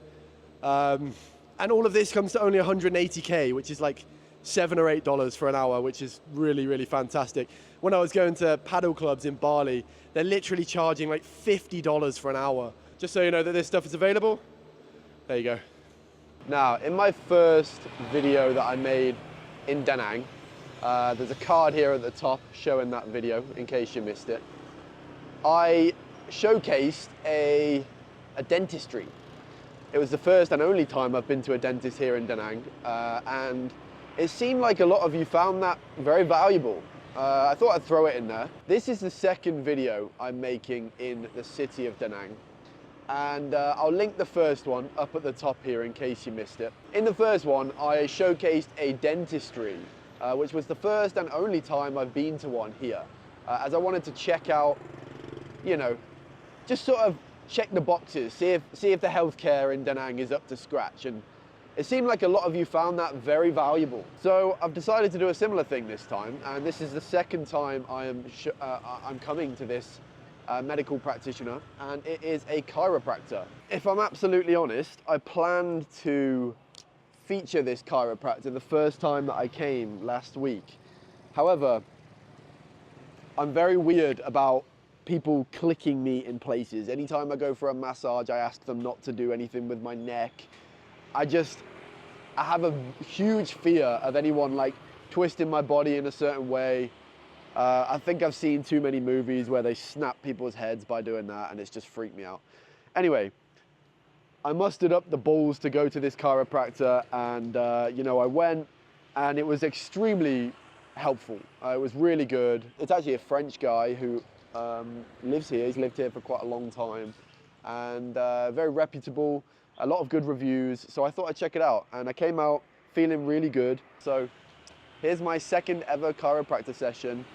And all of this comes to only 180K, which is like $7 or $8 for an hour, which is really, really fantastic. When I was going to paddle clubs in Bali, they're literally charging like $50 for an hour. Just so you know that this stuff is available. There you go. Now, in my first video that I made in Da Nang, there's a card here at the top showing that video in case you missed it. I showcased a dentistry. It was the first and only time I've been to a dentist here in Da Nang, and it seemed like a lot of you found that very valuable. I thought I'd throw it in there. This is the second video I'm making in the city of Da Nang, and I'll link the first one up at the top here in case you missed it. In the first one, I showcased a dentistry, which was the first and only time I've been to one here, as I wanted to check out, you know, just sort of check the boxes, see if the healthcare in Da Nang is up to scratch, and it seemed like a lot of you found that very valuable. So I've decided to do a similar thing this time, and this is the second time I'm coming to this medical practitioner, and it is a chiropractor. If I'm absolutely honest, I planned to feature this chiropractor the first time that I came last week. However, I'm very weird about people clicking me in places. Anytime I go for a massage, I ask them not to do anything with my neck. I have a huge fear of anyone like twisting my body in a certain way. I think I've seen too many movies where they snap people's heads by doing that, and it's just freaked me out. Anyway, I mustered up the balls to go to this chiropractor, and you know, I went, and it was extremely helpful. It was really good. It's actually a French guy who lives here. He's lived here for quite a long time, and very reputable, a lot of good reviews. So I thought I'd check it out, and I came out feeling really good. So here's my second ever chiropractor session.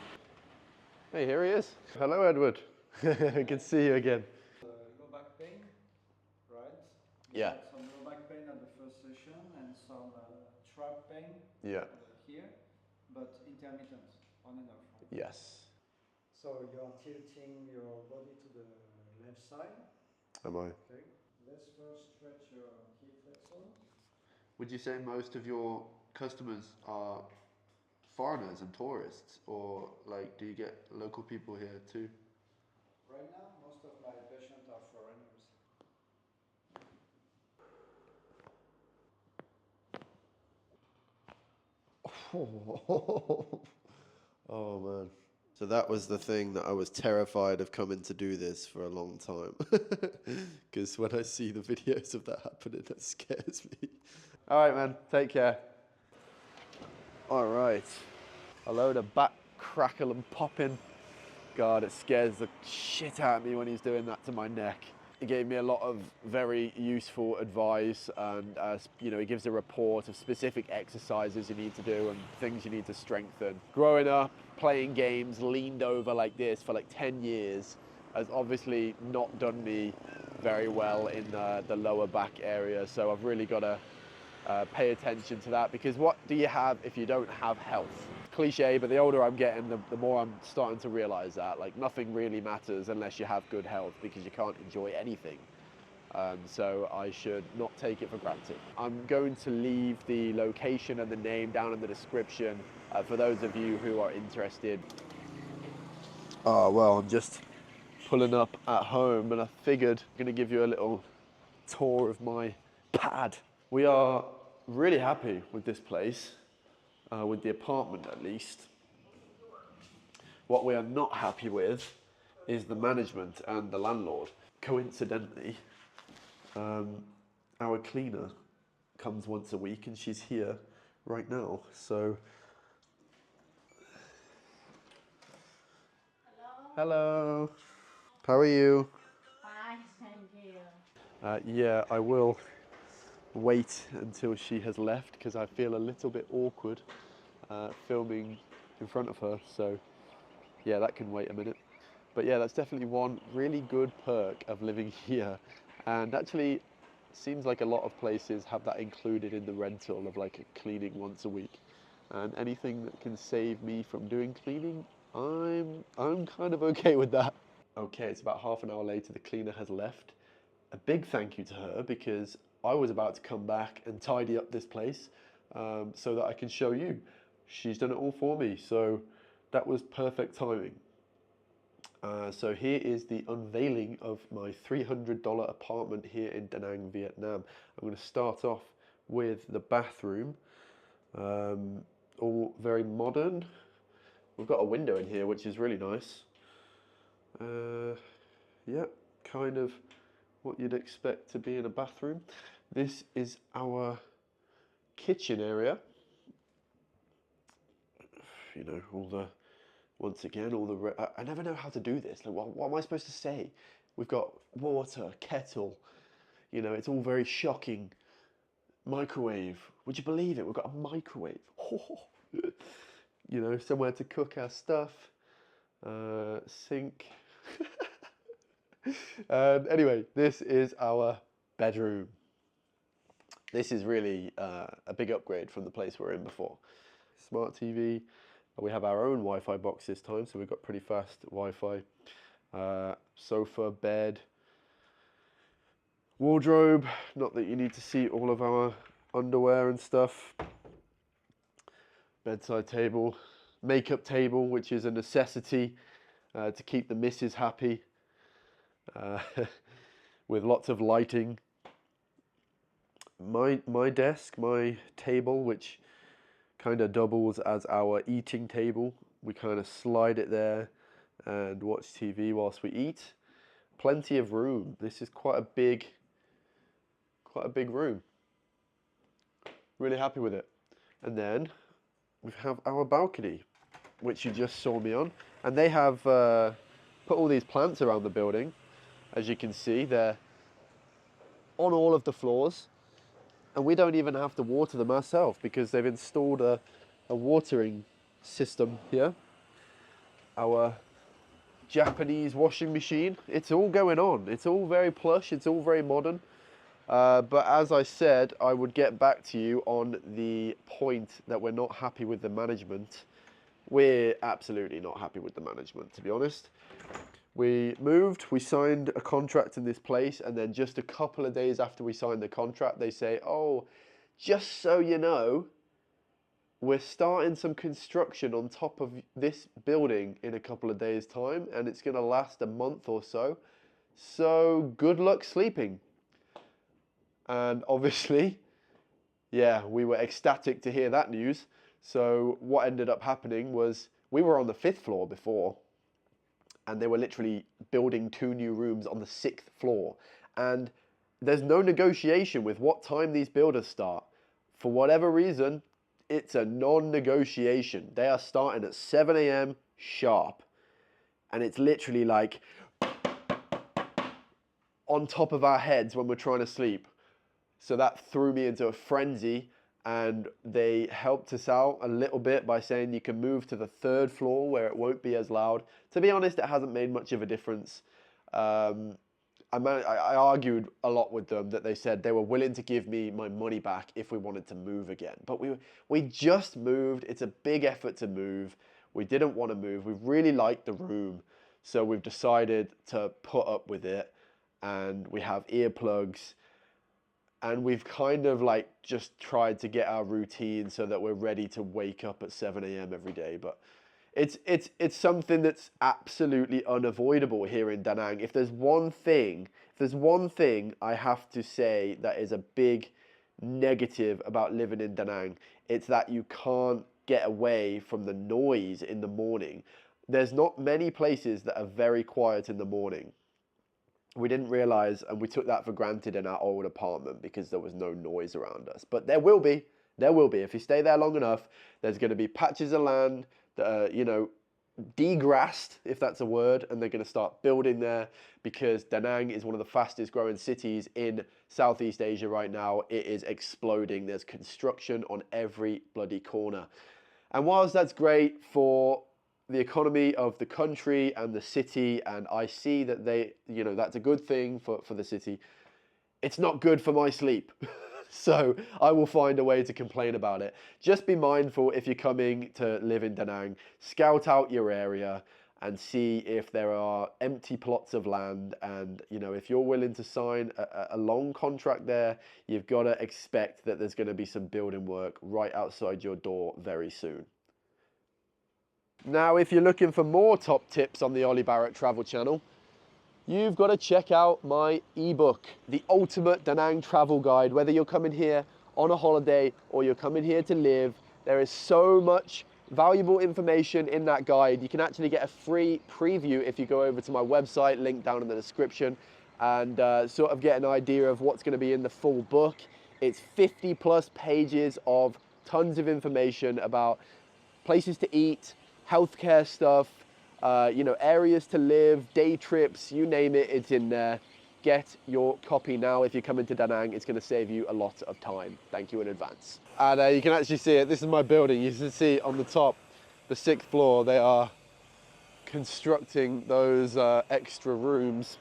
Hey, here he is. Hello, Edward. Good to see you again. Low back pain, right? Yeah. Some low back pain at the first session and some trap pain Yeah. here, but intermittent, on and off. Right? Yes. So you are tilting your body to the left side. Am I? Okay. Let's first stretch your hip flexor. Would you say most of your customers are foreigners and tourists, or like do you get local people here too? Right now, most of my patients are foreigners. Oh man. So that was the thing that I was terrified of coming to do this for a long time. Because when I see the videos of that happening, that scares me. All right, man. Take care. All right. A load of back crackle and popping. God, it scares the shit out of me when he's doing that to my neck. He gave me a lot of very useful advice, and you know, he gives a report of specific exercises you need to do and things you need to strengthen. Growing up, playing games, leaned over like this for like 10 years has obviously not done me very well in the lower back area. So I've really got to pay attention to that, because what do you have if you don't have health? Cliche, but the older I'm getting, the more I'm starting to realize that like nothing really matters unless you have good health, because you can't enjoy anything. So I should not take it for granted. I'm going to leave the location and the name down in the description for those of you who are interested. Oh, well, I'm just pulling up at home and I figured I'm going to give you a little tour of my pad. We are really happy with this place, with the apartment at least. What we are not happy with is the management and the landlord. Coincidentally, our cleaner comes once a week and she's here right now. So, hello. How are you? Fine, thank you. Yeah, I will wait until she has left because I feel a little bit awkward filming in front of her. So yeah, that can wait a minute. But yeah, that's definitely one really good perk of living here. And actually, seems like a lot of places have that included in the rental of like cleaning once a week. And anything that can save me from doing cleaning, I'm kind of okay with that. Okay, it's about half an hour later, the cleaner has left. A big thank you to her, because I was about to come back and tidy up this place so that I can show you. She's done it all for me, so that was perfect timing. So here is the unveiling of my $300 apartment here in Da Nang, Vietnam. I'm going to start off with the bathroom, all very modern. We've got a window in here, which is really nice. Yeah, kind of what you'd expect to be in a bathroom. This is our kitchen area. You know, once again, I never know how to do this. Like, what am I supposed to say? We've got water, kettle, you know, it's all very shocking. Microwave, would you believe it? We've got a microwave. You know, somewhere to cook our stuff. Sink. Anyway, this is our bedroom. This is really a big upgrade from the place we were in before. Smart TV. We have our own Wi-Fi box this time, so we've got pretty fast Wi-Fi. Sofa, bed, wardrobe. Not that you need to see all of our underwear and stuff. Bedside table, makeup table, which is a necessity to keep the missus happy. With lots of lighting. My desk, my table, which kind of doubles as our eating table. We kind of slide it there and watch TV whilst we eat. Plenty of room. This is quite a big room. Really happy with it. And then we have our balcony, which you just saw me on. And they have put all these plants around the building. As you can see, they're on all of the floors. And we don't even have to water them ourselves because they've installed a watering system here. Our Japanese washing machine. It's all going on. It's all very plush. It's all very modern. But as I said, I would get back to you on the point that we're not happy with the management. We're absolutely not happy with the management, to be honest. We moved, we signed a contract in this place, and then just a couple of days after we signed the contract, they say, oh, just so you know, we're starting some construction on top of this building in a couple of days' time, and it's going to last a month or so. So good luck sleeping. And obviously, yeah, we were ecstatic to hear that news. So what ended up happening was we were on the 5th floor before, and they were literally building 2 new rooms on the 6th floor. And there's no negotiation with what time these builders start. For whatever reason, it's a non-negotiation. They are starting at 7 a.m. sharp. And it's literally like on top of our heads when we're trying to sleep. So that threw me into a frenzy, and they helped us out a little bit by saying you can move to the 3rd floor where it won't be as loud. To be honest, it hasn't made much of a difference. I argued a lot with them that they said they were willing to give me my money back if we wanted to move again. But we just moved. It's a big effort to move. We didn't want to move. We really liked the room. So we've decided to put up with it, and we have earplugs. And we've kind of like just tried to get our routine so that we're ready to wake up at 7 a.m. every day. But it's something that's absolutely unavoidable here in Da Nang. If there's one thing I have to say that is a big negative about living in Da Nang, it's that you can't get away from the noise in the morning. There's not many places that are very quiet in the morning. We didn't realize, and we took that for granted in our old apartment because there was no noise around us. But there will be. If you stay there long enough, there's going to be patches of land that are, you know, degrassed, if that's a word, and they're going to start building there because Da Nang is one of the fastest growing cities in Southeast Asia right now. It is exploding. There's construction on every bloody corner. And whilst that's great for the economy of the country and the city, and I see that that's a good thing for the city, it's not good for my sleep. So I will find a way to complain about it. Just be mindful if you're coming to live in Da Nang, scout out your area and see if there are empty plots of land. And, you know, if you're willing to sign a long contract there, you've got to expect that there's going to be some building work right outside your door very soon. Now, if you're looking for more top tips on the Ollie Barrett Travel Channel, you've got to check out my ebook, The Ultimate Da Nang Travel Guide. Whether you're coming here on a holiday or you're coming here to live, there is so much valuable information in that guide. You can actually get a free preview if you go over to my website, linked down in the description, and sort of get an idea of what's going to be in the full book. It's 50 plus pages of tons of information about places to eat, healthcare stuff, areas to live, day trips, you name it, it's in there. Get your copy now if you're coming to Da Nang. It's going to save you a lot of time. Thank you in advance. And you can actually see it. This is my building. You can see on the top, the 6th floor, they are constructing those extra rooms.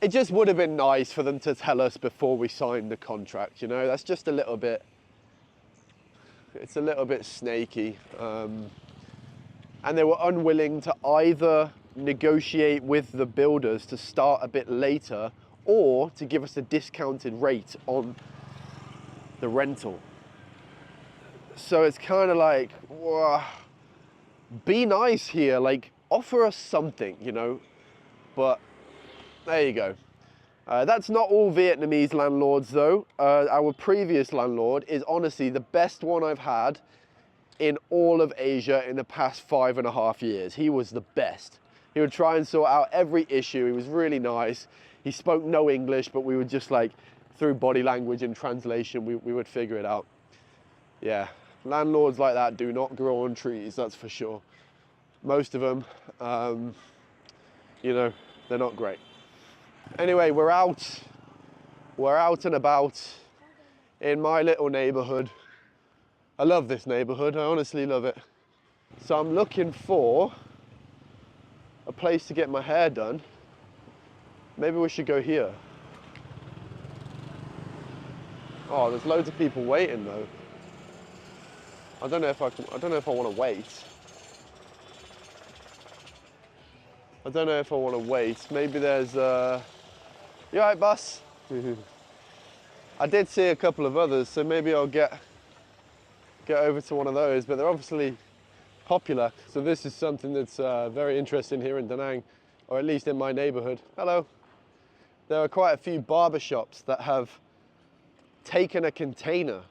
It just would have been nice for them to tell us before we signed the contract, you know. That's just a little bit, it's a little bit snaky. And they were unwilling to either negotiate with the builders to start a bit later or to give us a discounted rate on the rental. So it's kind of like, whoa, be nice here, like offer us something, you know. But there you go. That's not all Vietnamese landlords though. Our previous landlord is honestly the best one I've had in all of Asia in the past 5.5 years. He was the best. He would try and sort out every issue. He was really nice. He spoke no English, but we would just like, through body language and translation, we would figure it out. Yeah, landlords like that do not grow on trees, that's for sure. Most of them, they're not great. Anyway, we're out and about in my little neighborhood. I love this neighborhood, I honestly love it. So I'm looking for a place to get my hair done. Maybe we should go here. Oh, there's loads of people waiting though. I don't know if I want to wait. I don't know if I want to wait. Maybe there's you alright, boss? I did see a couple of others, so maybe I'll get over to one of those, but they're obviously popular. So this is something that's very interesting here in Da Nang, or at least in my neighborhood. Hello. There are quite a few barber shops that have taken a container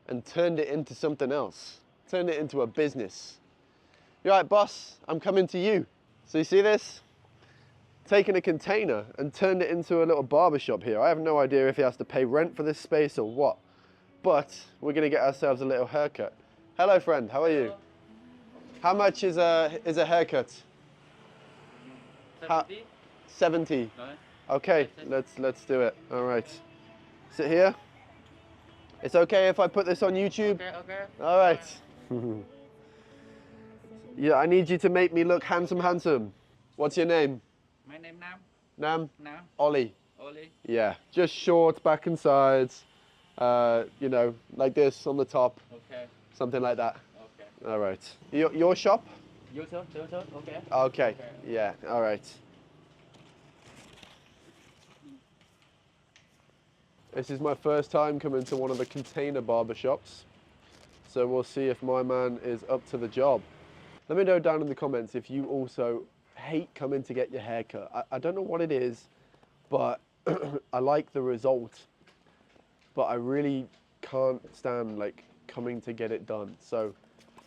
and turned it into something else, turned it into a business. You're right, boss, I'm coming to you. So you see this? Taken a container and turned it into a little barber shop here. I have no idea if he has to pay rent for this space or what, but we're gonna get ourselves a little haircut. Hello friend, how are you? How much is a haircut? 70? 70. Okay, let's do it. All right. Sit here. It's okay if I put this on YouTube? Okay. All right. Yeah, I need you to make me look handsome. What's your name? My name Nam. Nam? Nam. Ollie. Oli. Yeah, just short, back and sides. You know, like this on the top. Okay. Something like that. Okay. All right. Your shop? YouTube. Okay. Okay. Yeah, all right. This is my first time coming to one of the container barber shops, so we'll see if my man is up to the job. Let me know down in the comments if you also hate coming to get your hair cut. I don't know what it is, but I like the result, but I really can't stand like coming to get it done. So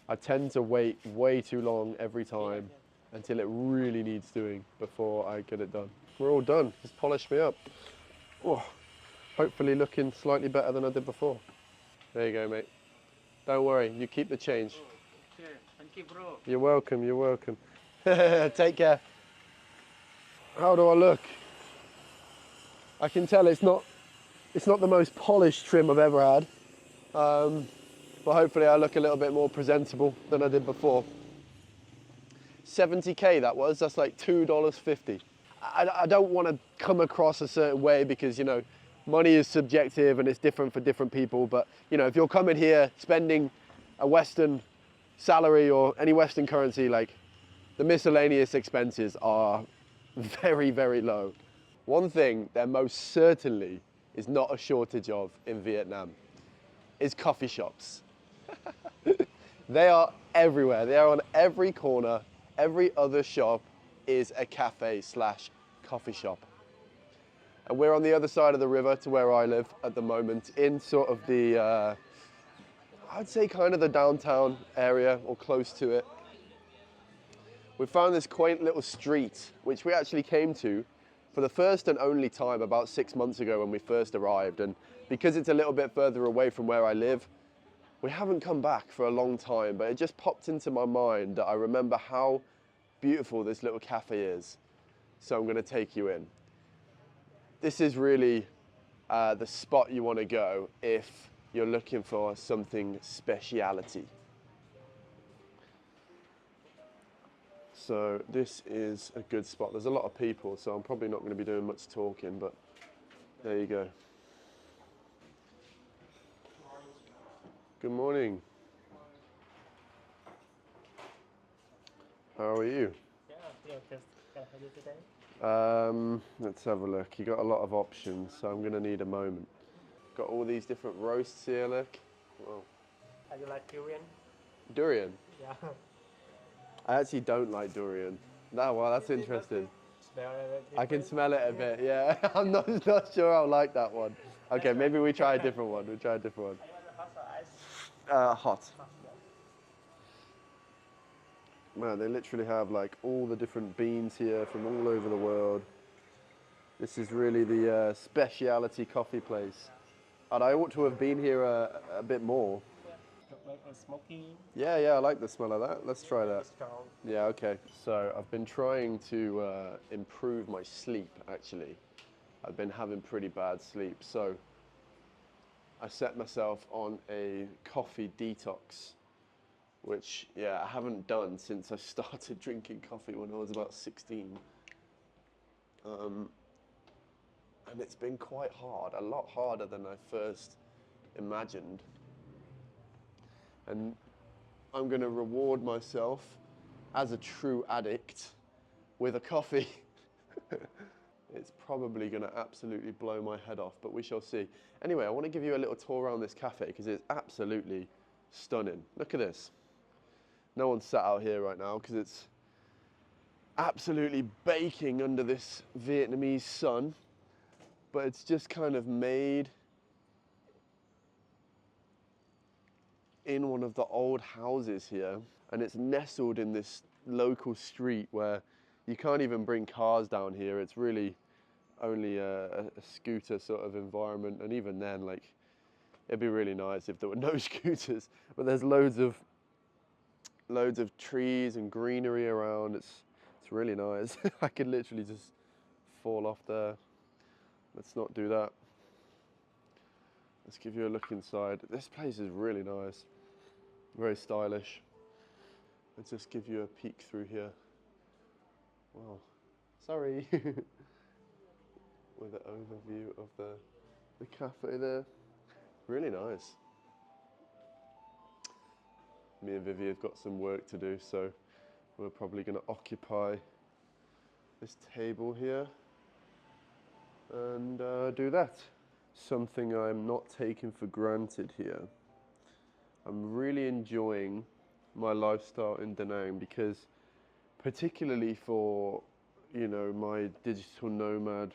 I tend to wait way too long every time until it really needs doing before I get it done. We're all done, just polish me up. Oh. Hopefully looking slightly better than I did before. There you go, mate. Don't worry, you keep the change. Okay. Thank you, bro. You're welcome, you're welcome. Take care. How do I look? I can tell it's not the most polished trim I've ever had. But hopefully I look a little bit more presentable than I did before. 70k that's like $2.50. I don't want to come across a certain way because, you know, money is subjective and it's different for different people, but you know, if you're coming here spending a Western salary or any Western currency, like the miscellaneous expenses are very, very low. One thing there most certainly is not a shortage of in Vietnam is coffee shops. They are everywhere. They are on every corner. Every other shop is a cafe / coffee shop. And we're on the other side of the river to where I live at the moment, in sort of the, I'd say kind of the downtown area or close to it. We found this quaint little street, which we actually came to for the first and only time about 6 months ago when we first arrived. And because it's a little bit further away from where I live, we haven't come back for a long time, but it just popped into my mind that I remember how beautiful this little cafe is. So I'm gonna take you in. This is really the spot you want to go if you're looking for something speciality. So this is a good spot. There's a lot of people, so I'm probably not going to be doing much talking, but there you go. Good morning. How are you? Let's have a look. You got a lot of options, so I'm gonna need a moment. Got all these different roasts here, look. Whoa. How do you like durian? Durian? Yeah. I actually don't like durian. No, well, that's interesting. Smell it. I can smell it a bit, yeah. I'm not sure I'll like that one. Okay, maybe we try a different one. Hot. Man, they literally have like all the different beans here from all over the world. This is really the speciality coffee place. And I ought to have been here a bit more. Smoky. Yeah, I like the smell of that. Let's try that. Strong. Yeah, okay. So I've been trying to improve my sleep, actually. I've been having pretty bad sleep. So I set myself on a coffee detox, which, yeah, I haven't done since I started drinking coffee when I was about 16. And it's been quite hard, a lot harder than I first imagined. And I'm going to reward myself as a true addict with a coffee. It's probably going to absolutely blow my head off, but we shall see. Anyway, I want to give you a little tour around this cafe because it's absolutely stunning. Look at this. No one's sat out here right now because it's absolutely baking under this Vietnamese sun, but it's just kind of made in one of the old houses here, and it's nestled in this local street where you can't even bring cars down here. It's really only a scooter sort of environment, and even then, like, it'd be really nice if there were no scooters, but there's loads of trees and greenery around. It's really nice. I could literally just fall off there. Let's not do that. Let's give you a look inside. This place is really nice, very stylish. Let's just give you a peek through here. Wow, sorry. With an overview of the cafe there. Really nice. Me and Vivi have got some work to do, so we're probably going to occupy this table here and do that. Something I'm not taking for granted here. I'm really enjoying my lifestyle in Da Nang because, particularly for, you know, my digital nomad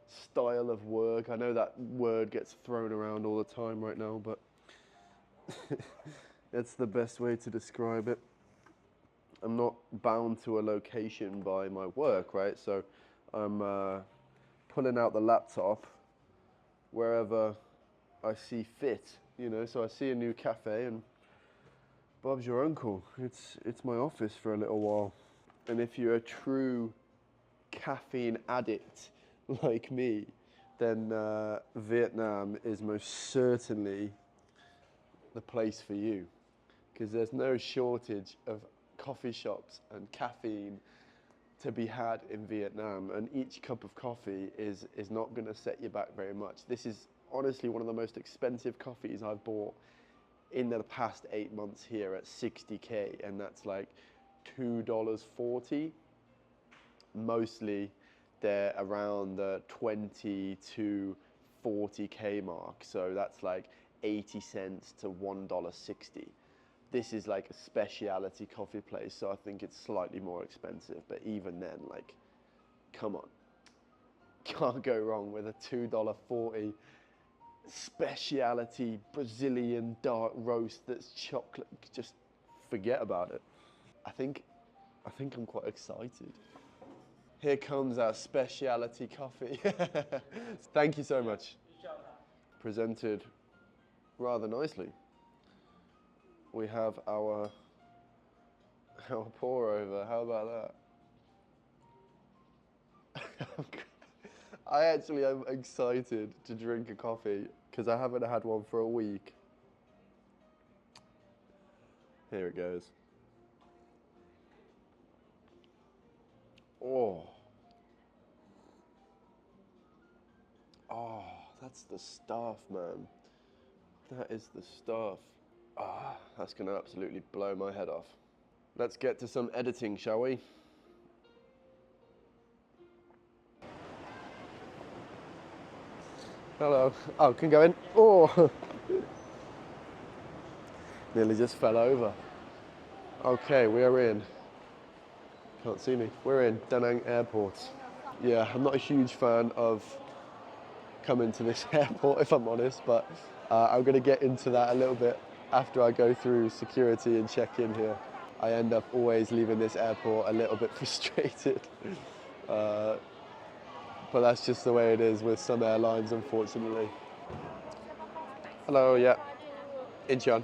style of work. I know that word gets thrown around all the time right now, but it's the best way to describe it. I'm not bound to a location by my work, right? So I'm pulling out the laptop wherever I see fit, you know. So I see a new cafe and Bob's your uncle. It's my office for a little while. And if you're a true caffeine addict like me, then Vietnam is most certainly the place for you, because there's no shortage of coffee shops and caffeine to be had in Vietnam, and each cup of coffee is not going to set you back very much. This is honestly one of the most expensive coffees I've bought in the past 8 months here at 60k, and that's like $2.40. Mostly they're around the 20 to 40k mark, so that's like 80 cents to $1.60. This is like a specialty coffee place, so I think it's slightly more expensive, but even then, like, come on, can't go wrong with a $2.40 specialty Brazilian dark roast that's chocolate. Just forget about it. I think I'm quite excited. Here comes our specialty coffee. Thank you so much. Presented rather nicely. We have our pour over. How about that? I actually am excited to drink a coffee because I haven't had one for a week. Here it goes. Oh. Oh, that's the stuff, man. That is the stuff. Ah, that's gonna absolutely blow my head off. Let's get to some editing, shall we? Hello. Oh, can go in. Oh. Nearly just fell over. Okay, we are in. Can't see me. We're in Da Nang Airport. Yeah, I'm not a huge fan of coming to this airport, if I'm honest, but I'm going to get into that a little bit after I go through security and check in here. I end up always leaving this airport a little bit frustrated. But that's just the way it is with some airlines, unfortunately. Hello, yeah. Incheon.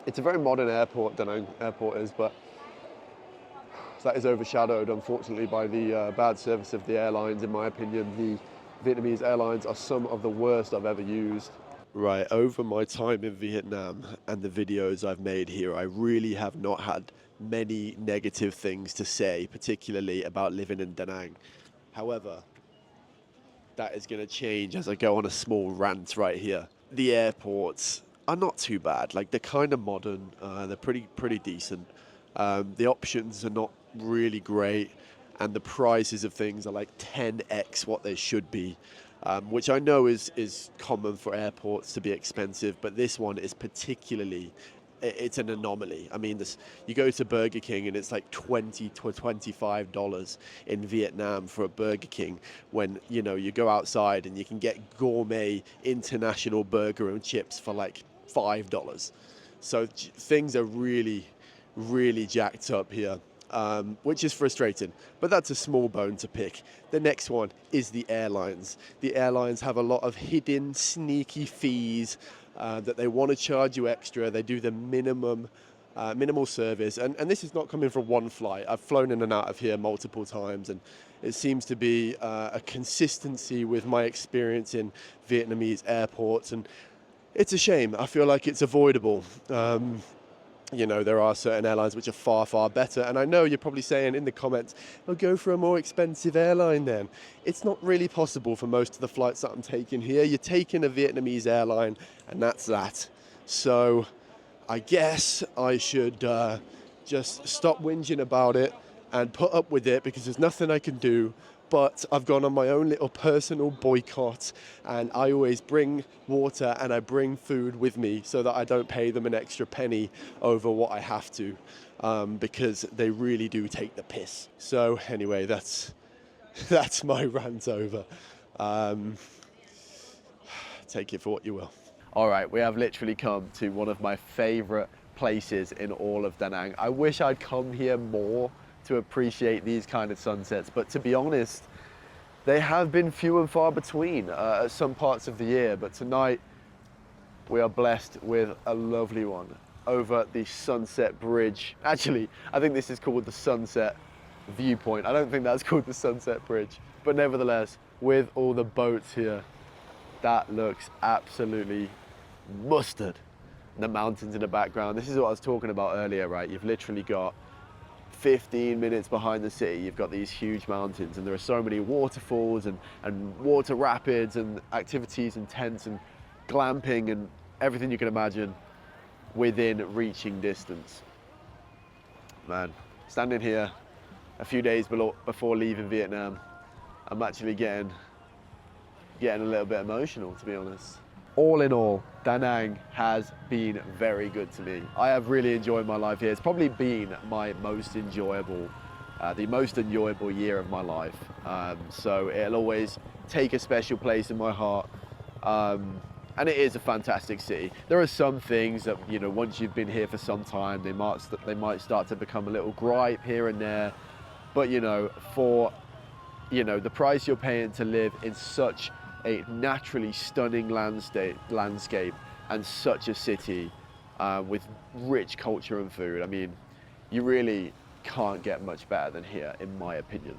It's a very modern airport, Da Nang Airport is, but that is overshadowed, unfortunately, by the bad service of the airlines. In my opinion, the Vietnamese airlines are some of the worst I've ever used. Right, over my time in Vietnam and the videos I've made here, I really have not had many negative things to say, particularly about living in Da Nang. However, that is going to change as I go on a small rant right here. The airports are not too bad. Like, they're kind of modern. They're pretty decent. The options are not really great, and the prices of things are like 10x what they should be, which I know is common for airports to be expensive, but this one is particularly, it's an anomaly. I mean, you go to Burger King and it's like $20 to $25 in Vietnam for a Burger King, when, you know, you go outside and you can get gourmet international burger and chips for like $5. So things are really jacked up here, which is frustrating, but that's a small bone to pick. The next one is the airlines. The airlines have a lot of hidden, sneaky fees that they want to charge you extra. They do the minimal service, and this is not coming from one flight. I've flown in and out of here multiple times, and it seems to be a consistency with my experience in Vietnamese airports, and it's a shame. I feel like it's avoidable. You know, there are certain airlines which are far better, and I know you're probably saying in the comments, "Oh, go for a more expensive airline then." It's not really possible for most of the flights that I'm taking here. You're taking a Vietnamese airline, and that's that. So I guess I should just stop whinging about it and put up with it, because there's nothing I can do. But I've gone on my own little personal boycott, and I always bring water and I bring food with me so that I don't pay them an extra penny over what I have to, because they really do take the piss. So anyway, that's my rant over. Take it for what you will. All right, we have literally come to one of my favorite places in all of Da Nang. I wish I'd come here more to appreciate these kind of sunsets, but to be honest, they have been few and far between at some parts of the year. But tonight we are blessed with a lovely one over the Sunset Bridge. Actually, I think this is called the Sunset Viewpoint. I don't think that's called the Sunset Bridge, but nevertheless, with all the boats here, that looks absolutely mustard. The mountains in the background. This is what I was talking about earlier, right? You've literally got 15 minutes behind the city, you've got these huge mountains, and there are so many waterfalls and water rapids and activities and tents and glamping and everything you can imagine within reaching distance. Man, standing here a few days before leaving Vietnam, I'm actually getting a little bit emotional, to be honest. All in all, Da Nang has been very good to me. I have really enjoyed my life here. It's probably been my most enjoyable, the most enjoyable year of my life. So it'll always take a special place in my heart. And it is a fantastic city. There are some things that, you know, once you've been here for some time, they might start to become a little gripe here and there. But, you know, for, you know, the price you're paying to live in such a naturally stunning landscape and such a city with rich culture and food, I mean, you really can't get much better than here, in my opinion.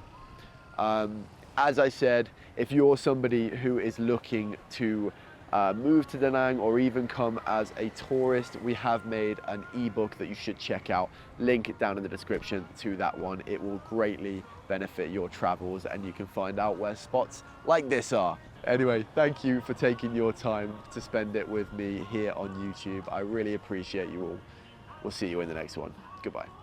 As I said, if you're somebody who is looking to move to Da Nang or even come as a tourist, we have made an ebook that you should check out. Link down in the description to that one. It will greatly benefit your travels, and you can find out where spots like this are. Anyway, thank you for taking your time to spend it with me here on YouTube. I really appreciate you all. We'll see you in the next one. Goodbye.